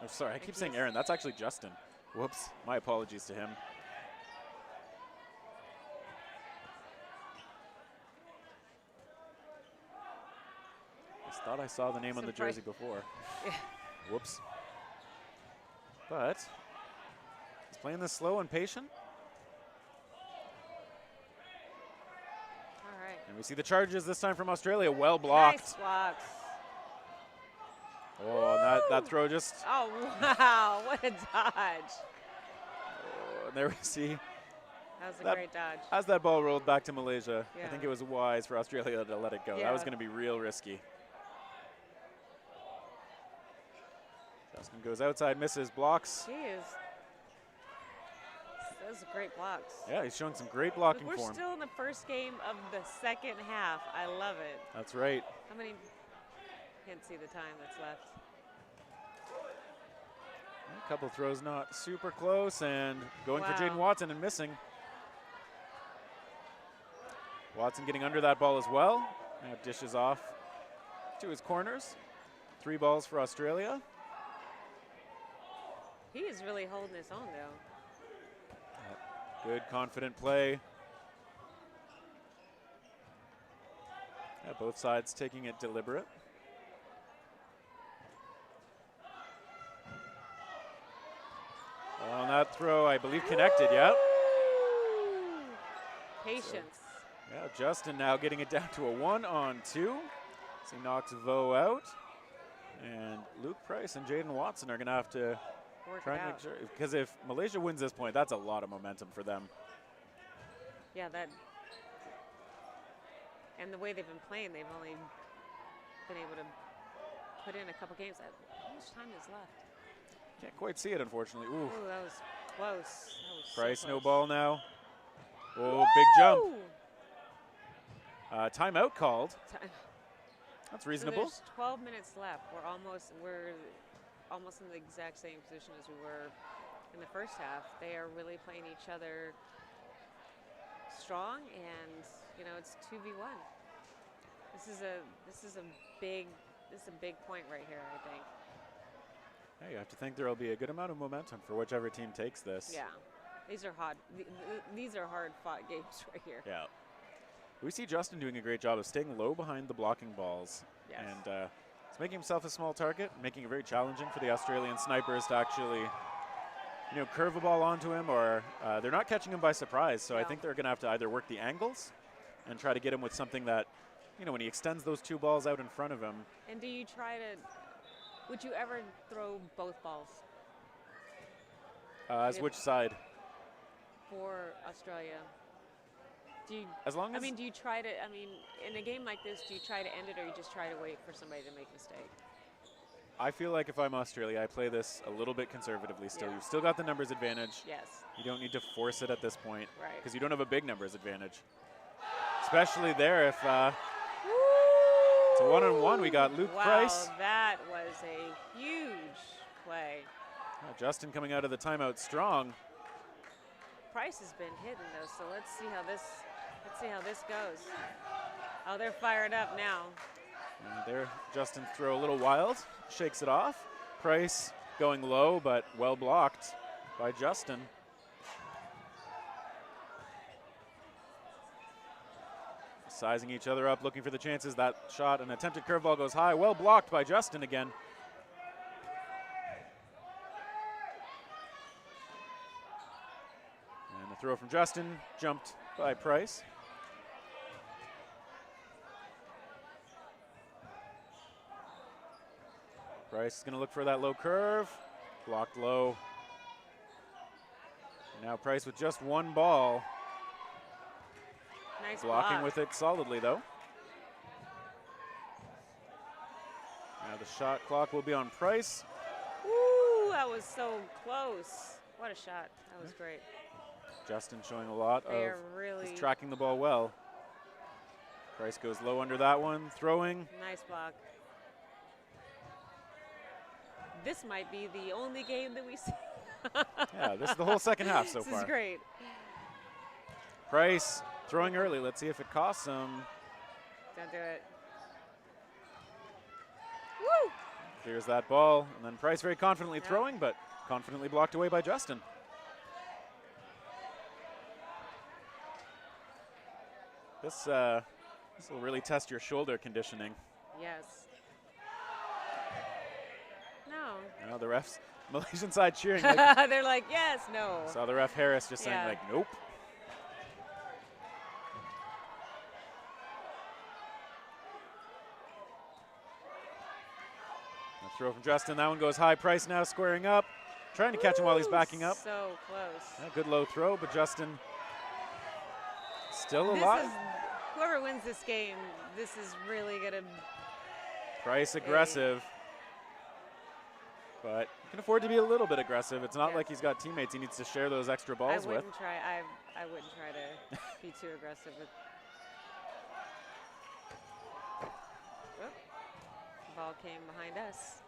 Oh, sorry, I keep saying Aaron. That's actually Justin. Whoops. My apologies to him. Just thought I saw the name on the jersey before. Yeah. Whoops. But he's playing this slow and patient. All right. And we see the charges this time from Australia. Well blocked. Nice blocks. Oh, and that throw just. Oh, wow. What a dodge. Oh, and there we see. That was a great dodge. As that ball rolled back to Malaysia, I Yeah. think it was wise for Australia to let it go. That was Yeah. going to be real risky. Justin goes outside, misses, blocks. He is so Those are great blocks. Yeah, he's showing some great blocking We're form. still in the first game of the second half. I love it. That's right. How many? Can't see the time that's left. A couple throws not super close, and going for Jaden Wow. Watson and missing. Watson getting under that ball as well. Now dishes off to his corners. 3 balls for Australia. He is really holding his own, though. Good, confident play. Yeah, both sides taking it deliberate. Well, on that throw, I believe connected, yeah. Patience. Yeah, Justin now getting it down to a 1-on-2. So he knocks Vo out. And Luke Price and Jaden Watson are going to have to Work try it and make out. sure. Because if Malaysia wins this point, that's a lot of momentum for them. Yeah, that. And the way they've been playing, they've only been able to put in a couple games. How much time is left? Can't quite see it, unfortunately. Ooh. Ooh, that was close. That was so Price, no close. ball now. Oh, big jump. Woo! Timeout called. Time. That's So reasonable. there's 12 minutes left. We're almost in the exact same position as we were in the first half. They are really playing each other strong, and it's 2v1. This is a big point right here, I think. Yeah, you have to think there will be a good amount of momentum for whichever team takes this. Yeah, these are hard. These are hard-fought games right here. Yeah. We see Justin doing a great job of staying low behind the blocking balls. Yes. And he's making himself a small target, making it very challenging for the Australian snipers to actually, curve a ball onto him, or they're not catching him by surprise. So I No. think they're going to have to either work the angles and try to get him with something that, when he extends those 2 balls out in front of him. And would you ever throw both balls As If- which side? for Australia? As long as do you try to, in a game like this, do you try to end it, or you just try to wait for somebody to make a mistake? I feel like if I'm Australia, I play this a little bit conservatively still. Yeah. You've still got the numbers advantage. Yes. You don't need to force it at this point. Right. Because you don't have a big numbers advantage. Especially there if it's a 1-on-1. We got Luke wow, Price. that was a huge play. Justin coming out of the timeout strong. Price has been hitting though, so let's see how this goes. Oh, they're fired up now. And there, Justin's throw a little wild. Shakes it off. Price going low, but well blocked by Justin. Sizing each other up, looking for the chances. That shot, an attempted curveball goes high. Well blocked by Justin again. And the throw from Justin, jumped by Price. Price is going to look for that low curve. Blocked low. Now Price with just 1 ball. Nice Blocking block. with it solidly, though. Now the shot clock will be on Price. Ooh, that was so close. What a shot. That was great. Justin showing a lot They of are really he's tracking the ball well. Price goes low under that one, throwing. nice block. This might be the only game that we see. Yeah, this is the whole second half so This far. is great. Price throwing early. Let's see if it costs him. Don't do it. Woo! Clears that ball, and then Price very confidently Yep. throwing, but confidently blocked away by Justin. This will really test your shoulder conditioning. Yes. No. Now the refs, Malaysian side cheering. Like, They're like, yes, no. saw the ref Harris just saying Yeah. like, nope. A throw from Justin. That one goes high. Price now squaring up, trying to catch him while he's Ooh, backing up. So close. Yeah, good low throw, but Justin still This alive. is, whoever wins this game, this is really going to Price aggressive. But he can afford to be a little bit aggressive. It's not Yeah. like he's got teammates he needs to share those extra balls with. I wouldn't try to be too aggressive with. Whoop. Ball came behind us.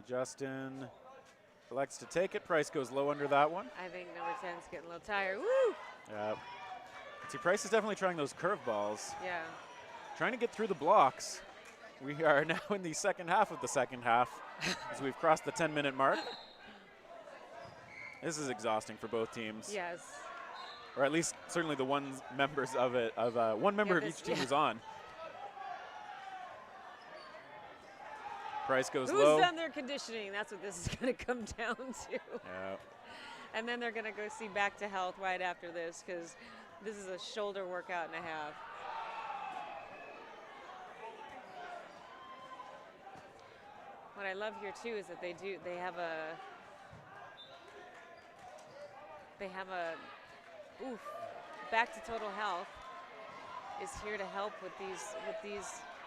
Justin elects to take it. Price goes low under that one. I think number 10's getting a little tired. Woo! Yeah. See, Price is definitely trying those curve balls, Yeah. trying to get through the blocks. We are now in the second half of the second half as we've crossed the 10-minute mark. This is exhausting for both teams. Yes. Or at least certainly the one members of it, one member of each team is on. Price goes low. Who's done their conditioning? That's what this is going to come down to. Yeah. And then they're going to go see Back to Health right after this because this is a shoulder workout and a half. What I love here too is that they have a Back to Total Health is here to help with these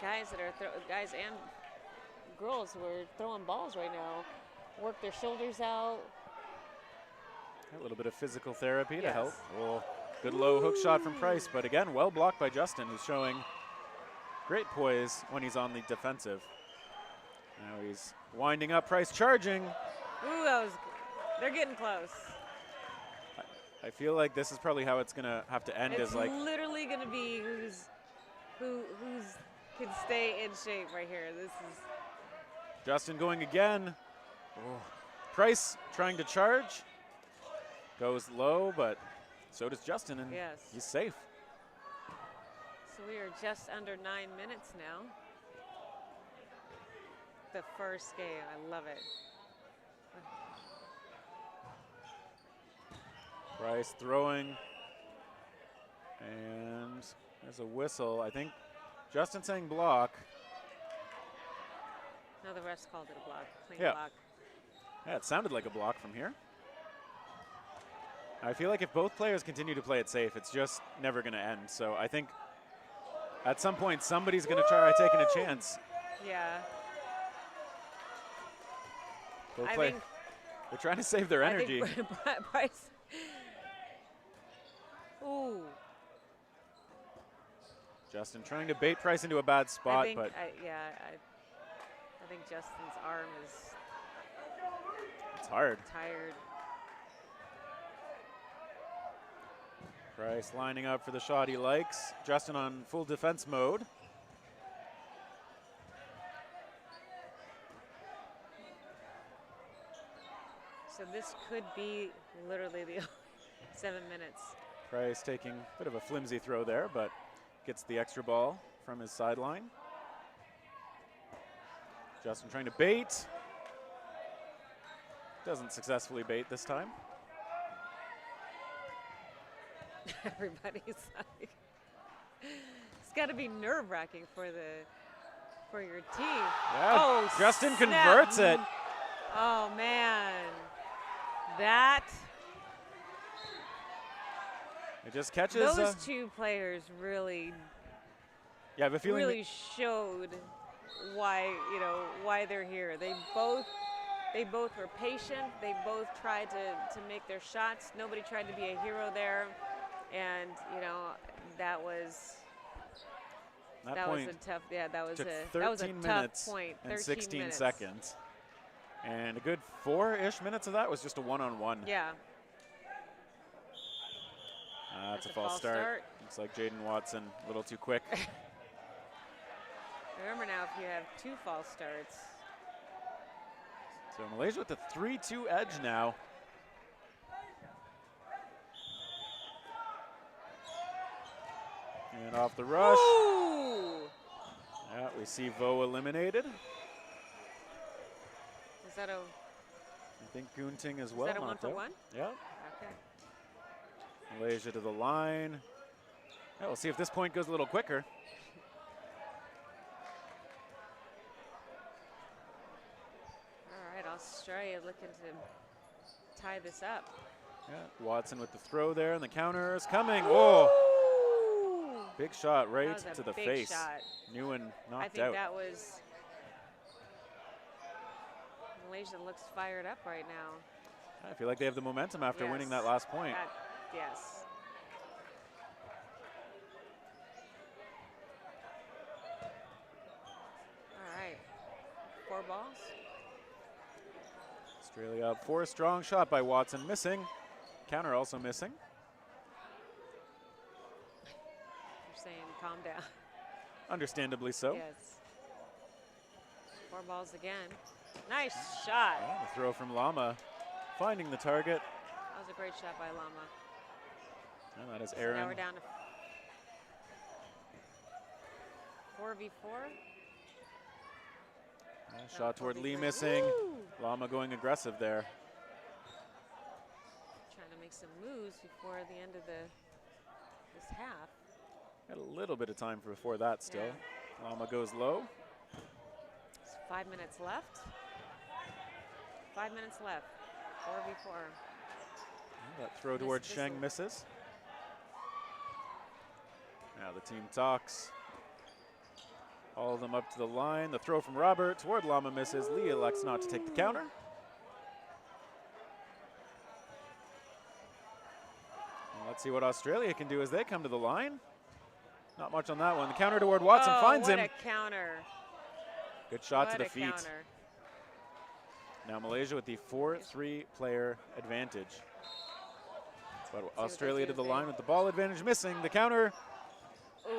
guys that are guys and girls who are throwing balls right now, work their shoulders out. A little bit of physical therapy to Yes. help. Oh, good low hook shot from Price, but again, well blocked by Justin, who's showing great poise when he's on the defensive. Now he's winding up, Price charging. Ooh, they're getting close. I feel like this is probably how it's gonna have to end. It's is like literally gonna be who can stay in shape right here. This is Justin going again. Oh. Price trying to charge. Goes low, but so does Justin, and yes. he's safe. So we are just under 9 minutes now. The first game, I love it. Price throwing, and there's a whistle. I think Justin saying block. No, the refs called it a block, clean Yeah. block. Yeah, it sounded like a block from here. I feel like if both players continue to play it safe, it's just never going to end. So I think at some point somebody's going to try taking a chance. Yeah. Both I play. think They're trying to save their energy. I think Price. Ooh. Justin trying to bait Price into a bad spot, I but think Justin's arm is it's hard. tired. Price lining up for the shot he likes. Justin on full defense mode. So this could be literally the 7 minutes. Price taking a bit of a flimsy throw there, but gets the extra ball from his sideline. Justin trying to bait. Doesn't successfully bait this time. Everybody's like, it's got to be nerve-wracking for your team. Yeah, Oh, Justin snap. converts it. Oh man, that It just catches. those two players really Yeah, I have a feeling. really showed why they're here. They both were patient. They both tried to make their shots. Nobody tried to be a hero there, and that was that was point a tough. Yeah, that was took a 13 tough minutes point. and 13 16 minutes. seconds. And a good 4-ish minutes of that was just a one-on-one. Yeah. That's a false start. Looks like Jaden Watson a little too quick. Remember now, if you have 2 false starts. So Malaysia with the 3-2 edge now. And off the rush. Ooh! Yeah, we see Vo eliminated. Is that a I think Gunting as well. that a knocked 1 for out. 1? Yeah. Okay. Malaysia to the line. Yeah, we'll see if this point goes a little quicker. All right, Australia looking to tie this up. Yeah, Watson with the throw there, and the counter is coming. Oh, Ooh! big shot right That was a to the big face. shot. Newen I knocked think out. that was Malaysia looks fired up right now. I feel like they have the momentum after winning that last point. Yes. All right. 4 balls. Australia up 4, strong shot by Watson, missing. Counter also missing. You're saying calm down. Understandably so. Yes. 4 balls again. Nice shot. Oh, the throw from Lama, finding the target. That was a great shot by Lama. And that is So Aaron. now we're down to 4v4. Shot toward Lee missing. Lama going aggressive there. Trying to make some moves before the end of this half. Got a little bit of time before that still. Yeah. Lama goes low. It's 5 minutes left. 5 minutes left. 4v4. That throw towards Sheng misses. Now the team talks. All of them up to the line. The throw from Robert toward Lama misses. Lee elects not to take the counter. And let's see what Australia can do as they come to the line. Not much on that one. The counter toward Watson finds him. What a counter. Good shot to the feet. Counter. Now Malaysia with the 4-3 player advantage. But Australia to the line with the ball advantage missing. The counter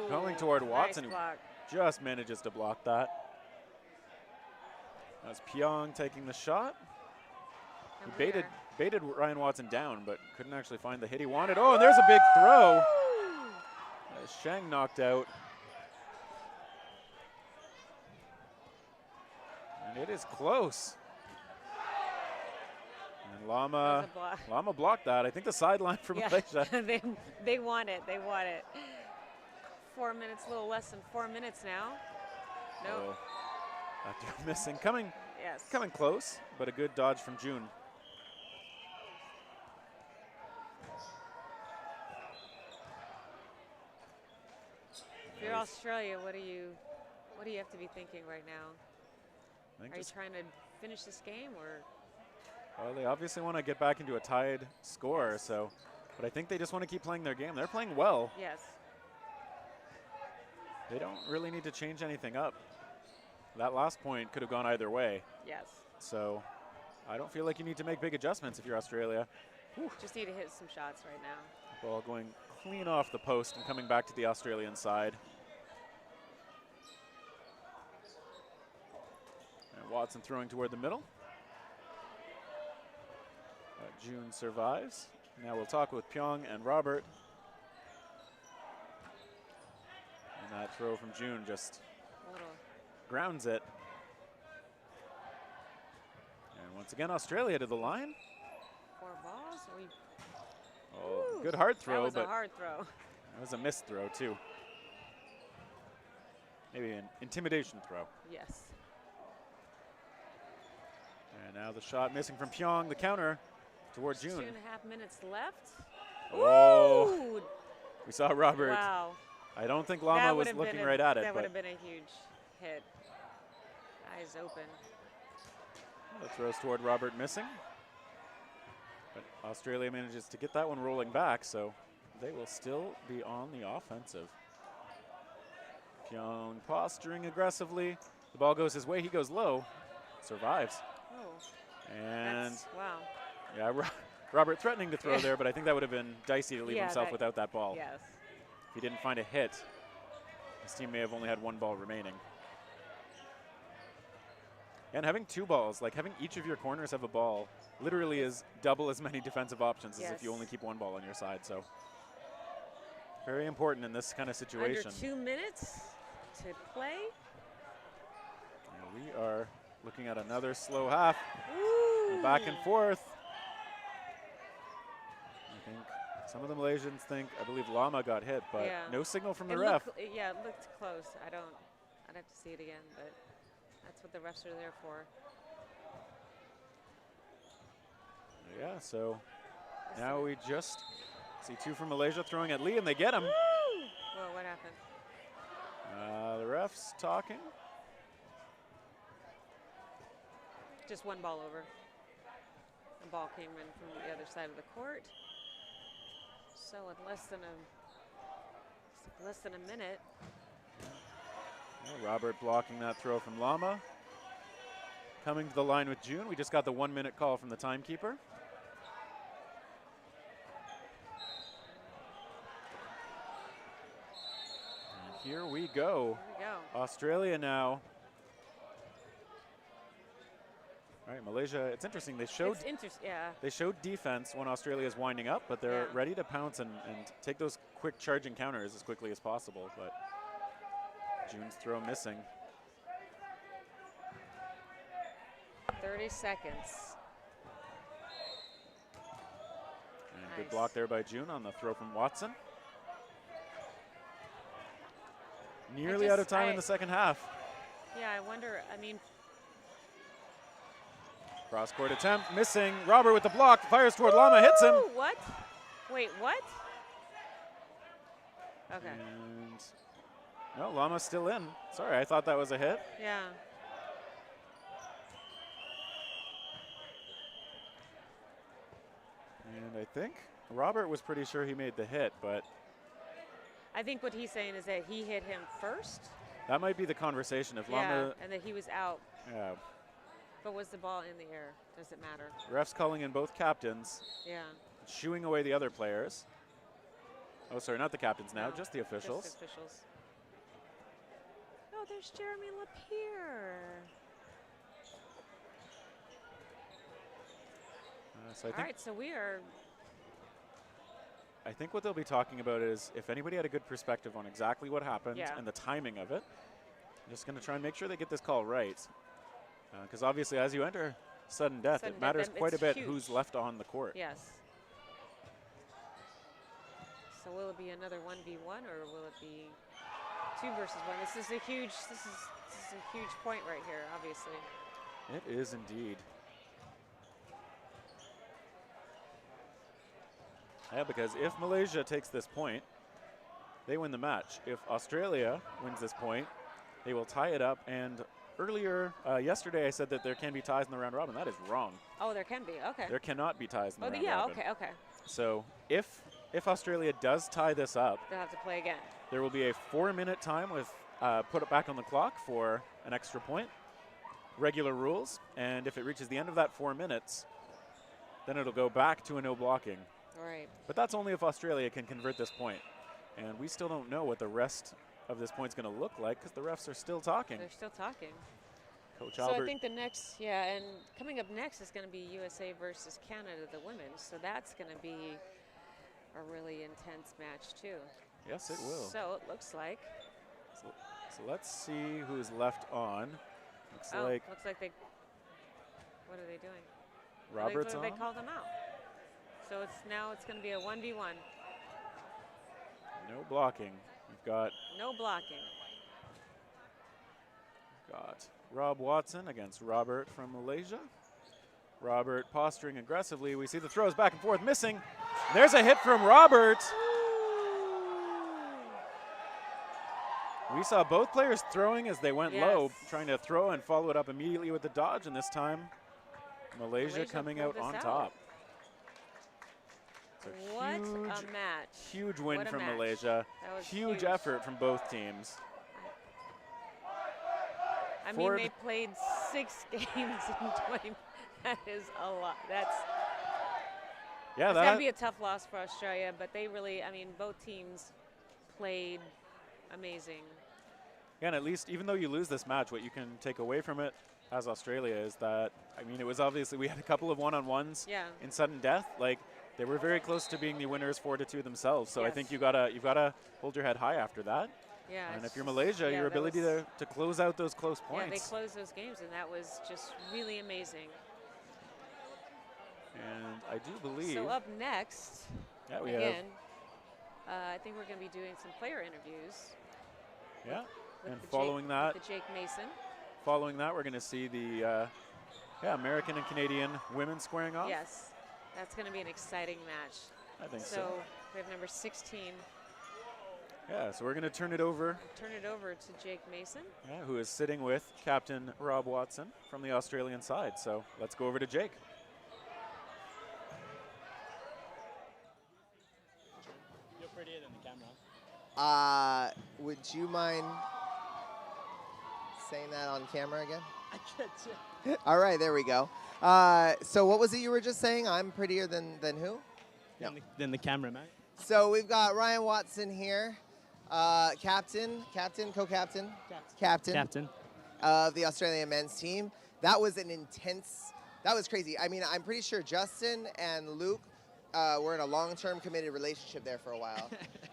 going toward Watson, who just manages to block that. That's Pyong taking the shot. He baited Ryan Watson down, but couldn't actually find the hit he wanted. Oh, and there's a big throw. As Sheng knocked out. And it is close. And Lama blocked that. I think the sideline for Malaysia. they want it. They want it. 4 minutes, a little less than 4 minutes now. No. Nope. After missing, coming close, but a good dodge from June. If you're Australia, what do you have to be thinking right now? Are you trying to finish this game, or? Well, they obviously want to get back into a tied score, but I think they just want to keep playing their game. They're playing well. Yes. They don't really need to change anything up. That last point could have gone either way. Yes. So I don't feel like you need to make big adjustments if you're Australia. Whew. Just need to hit some shots right now. Ball going clean off the post and coming back to the Australian side. And Watson throwing toward the middle. June survives. Now we'll talk with Pyong and Robert. And that throw from June just grounds it. And once again, Australia to the line. 4 balls. Good hard throw. That was a hard throw. That was a missed throw, too. Maybe an intimidation throw. Yes. And now the shot missing from Pyong. The counter toward June. 2.5 minutes left. Oh. Ooh. We saw Robert. Wow. I don't think Lama was looking right at it. That would have been a huge hit. Eyes open. The throws toward Robert missing. But Australia manages to get that one rolling back, so they will still be on the offensive. Pyong posturing aggressively. The ball goes his way. He goes low. Survives. Oh. And wow. Yeah, Robert threatening to throw there, but I think that would have been dicey to leave himself without that ball. Yes. If he didn't find a hit, his team may have only had 1 ball remaining. And having 2 balls, like having each of your corners have a ball, literally is double as many defensive options as if you only keep 1 ball on your side. So very important in this kind of situation. Under 2 minutes to play. And we are looking at another slow half. Ooh. Back and forth. I think some of the Malaysians think, I believe Lama got hit, but no signal from the ref. It looked close. I'd have to see it again, but that's what the refs are there for. Yeah, so now we just see 2 from Malaysia throwing at Lee, and they get him. Woo! Whoa, what happened? The ref's talking. just one ball over. The ball came in from the other side of the court. So in less than a minute. Well, Robert blocking that throw from Lama. Coming to the line with June. We just got the 1 minute call from the timekeeper. And here we go. Australia now. All right, Malaysia, it's interesting. They showed they showed defense when Australia is winding up, but they're ready to pounce and take those quick charging counters as quickly as possible. But June's throw missing. 30 seconds. And good block there by June on the throw from Watson. Nearly out of time in the second half. Yeah, I wonder, I mean. Cross-court attempt, missing. Robert with the block, fires toward Lama, hits him. What? Wait, what? Okay. And no, Lama's still in. Sorry, I thought that was a hit. Yeah. And I think Robert was pretty sure he made the hit, but I think what he's saying is that he hit him first. That might be the conversation. If Lama, and that he was out. Yeah. But was the ball in the air? Does it matter? Refs calling in both captains. Yeah. Shooing away the other players. Oh, sorry, not the captains now, just the officials. Just the officials. Oh, there's Jeremy Lapierre. So I think, all right, so we are. I think what they'll be talking about is if anybody had a good perspective on exactly what happened and the timing of it. I'm just going to try and make sure they get this call right. Because obviously, as you enter sudden death, it matters quite a bit who's left on the court. Yes. So will it be another 1v1 or will it be 2 versus 1? This is a huge point right here, obviously. It is indeed. Yeah, because if Malaysia takes this point, they win the match. If Australia wins this point, they will tie it up. And earlier, yesterday, I said that there can be ties in the round robin. That is wrong. Oh, there can be. Okay. There cannot be ties in the round robin. Okay. So if Australia does tie this up, they'll have to play again. There will be a 4-minute time with put it back on the clock for an extra point. Regular rules. And if it reaches the end of that 4 minutes, then it'll go back to a no blocking. Right. But that's only if Australia can convert this point. And we still don't know what the rest of this point's going to look like because the refs are still talking. They're still talking. Coach so Albert. I think the next, and coming up next is going to be USA versus Canada, the women. So that's going to be a really intense match too. Yes, it will. So it looks like. So let's see who's left on. Looks like they. What are they doing? Robert's on. They called them out. So it's going to be a 1v1. No blocking. We've got. No blocking. Got Rob Watson against Robert from Malaysia. Robert posturing aggressively. We see the throws back and forth, missing. There's a hit from Robert. We saw both players throwing as they went low, trying to throw and follow it up immediately with the dodge, and this time Malaysia coming out on top. What a match. Huge win from Malaysia. Huge effort from both teams. I mean, they played 6 games in 20. That is a lot. That's got to be a tough loss for Australia, but they really, I mean, both teams played amazing. Yeah, and at least, even though you lose this match, what you can take away from it as Australia is that, I mean, it was obviously, we had a couple of one-on-ones in sudden death. Like, they were very close to being the winners 4-2 themselves. So I think you've got to hold your head high after that. Yeah. And if you're Malaysia, your ability to close out those close points. Yeah, they closed those games, and that was just really amazing. And I do believe. So up next, we again, I think we're going to be doing some player interviews. Yeah, and following that, with the Jake Mason. Following that, we're going to see the American and Canadian women squaring off. Yes, that's going to be an exciting match. I think so. So we have number 16, Yeah, so we're going to turn it over, Turn it over to Jake Mason. who is sitting with Captain Rob Watson from the Australian side. So let's go over to Jake. You're prettier than the camera. Would you mind saying that on camera again? I get you. All right, there we go. So what was it you were just saying? I'm prettier than who? No. Than the camera, mate. So we've got Ryan Watson here, captain, co-captain, captain of the Australian men's team. That was that was crazy. I mean, I'm pretty sure Justin and Luke were in a long-term committed relationship there for a while.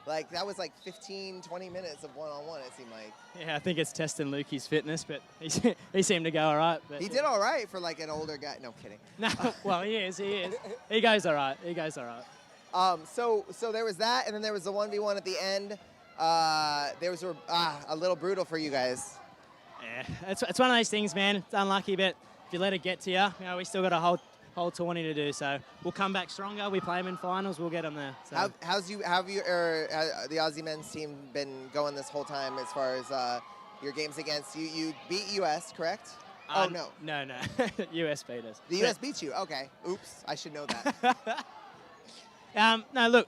Like, that was like 15, 20 minutes of one-on-one, it seemed like. Yeah, I think it's testing Lukey's fitness, but he seemed to go all right. But He did all right for like an older guy. No, kidding. No, well, he is. He goes all right. So there was that, and then there was the 1v1 at the end. There was a little brutal for you guys. Yeah, it's one of those things, man. It's unlucky, but if you let it get to you, we still got a whole tourney to do. So we'll come back stronger. We play them in finals. We'll get them there. So. How have the Aussie men's team been going this whole time as far as your games against you? You beat US, correct? Oh no. No. US beat us. The US beat you. Okay. Oops. I should know that. No, look.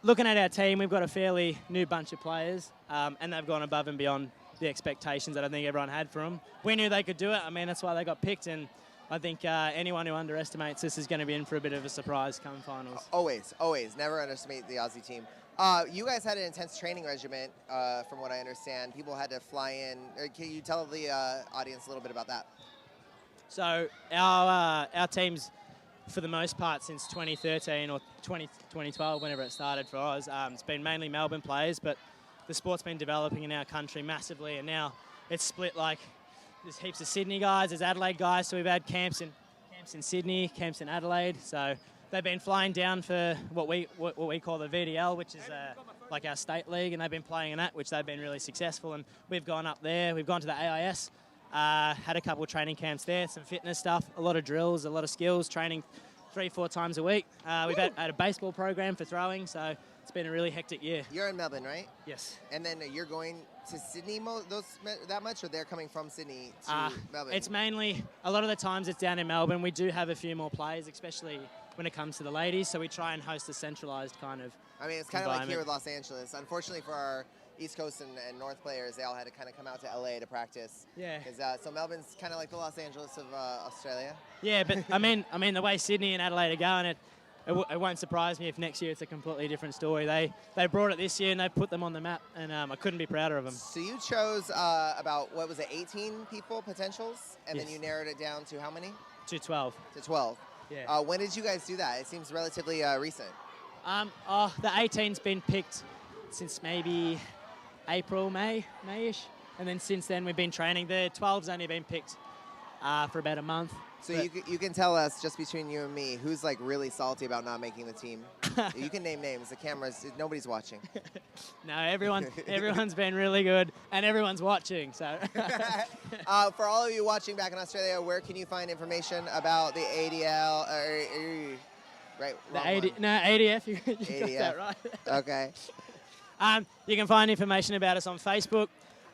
Looking at our team, we've got a fairly new bunch of players, and they've gone above and beyond the expectations that I think everyone had for them. We knew they could do it. I mean, that's why they got picked, and I think anyone who underestimates this is going to be in for a bit of a surprise come finals. Always. Never underestimate the Aussie team. You guys had an intense training regimen, from what I understand. People had to fly in. Can you tell the audience a little bit about that? So our teams, for the most part, since 2013 or 2012, whenever it started for us, it's been mainly Melbourne players, but the sport's been developing in our country massively, and now it's split. Like, there's heaps of Sydney guys, there's Adelaide guys, so we've had camps in Sydney, camps in Adelaide. So they've been flying down for what we call the VDL, which is like our state league, and they've been playing in that, which they've been really successful. And we've gone up there, we've gone to the AIS, had a couple of training camps there, some fitness stuff, a lot of drills, a lot of skills, training 3-4 times a week. We've had a baseball program for throwing, so it's been a really hectic year. You're in Melbourne, right? Yes. And then you're going to Sydney that much, or they're coming from Sydney to Melbourne? It's mainly, a lot of the times it's down in Melbourne. We do have a few more players, especially when it comes to the ladies, so we try and host a centralised kind of I mean, it's kind of like here with Los Angeles. Unfortunately for our East Coast and North players, they all had to kind of come out to LA to practice. Yeah. So Melbourne's kind of like the Los Angeles of Australia. Yeah, but I mean the way Sydney and Adelaide are going, it won't surprise me if next year it's a completely different story. They brought it this year and they put them on the map, and I couldn't be prouder of them. So you chose about, 18 people potentials, and Yes. then you narrowed it down to how many? To 12. To 12. Yeah. When did you guys do that? It seems relatively recent. The 18's been picked since maybe April, May-ish, and then since then we've been training. The 12's only been picked for about a month. So you can tell us, just between you and me, who's like really salty about not making the team. You can name names. The cameras, nobody's watching. No, everyone's been really good, and everyone's watching. So, for all of you watching back in Australia, where can you find information about the ADL? Right. ADF. You got ADF. that right. Okay. You can find information about us on Facebook.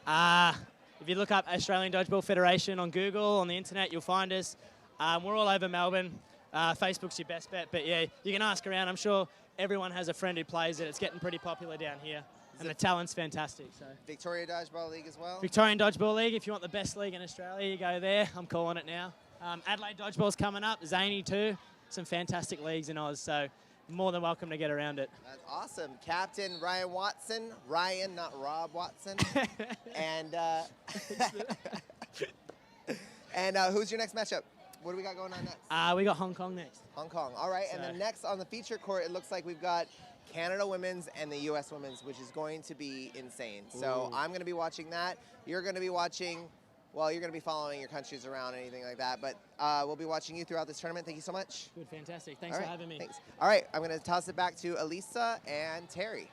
If you look up Australian Dodgeball Federation on Google, on the internet, you'll find us. We're all over Melbourne. Facebook's your best bet. But yeah, you can ask around. I'm sure everyone has a friend who plays it. It's getting pretty popular down here. And the talent's fantastic. So Victoria Dodgeball League as well? Victorian Dodgeball League. If you want the best league in Australia, you go there. I'm calling it now. Adelaide Dodgeball's coming up. Zany too. Some fantastic leagues in Oz. So more than welcome to get around it. That's awesome. Captain Ryan Watson. Ryan, not Rob Watson. And who's your next matchup? What do we got going on next? We got Hong Kong next. Hong Kong. All right. And then next on the feature court, it looks like we've got Canada women's and the U.S. women's, which is going to be insane. So I'm going to be watching that. You're going to be watching, well, you're going to be following your countries around and anything like that. But we'll be watching you throughout this tournament. Thank you so much. Good, fantastic. Thanks for having me. Thanks. All right. I'm going to toss it back to Elisa and Terry.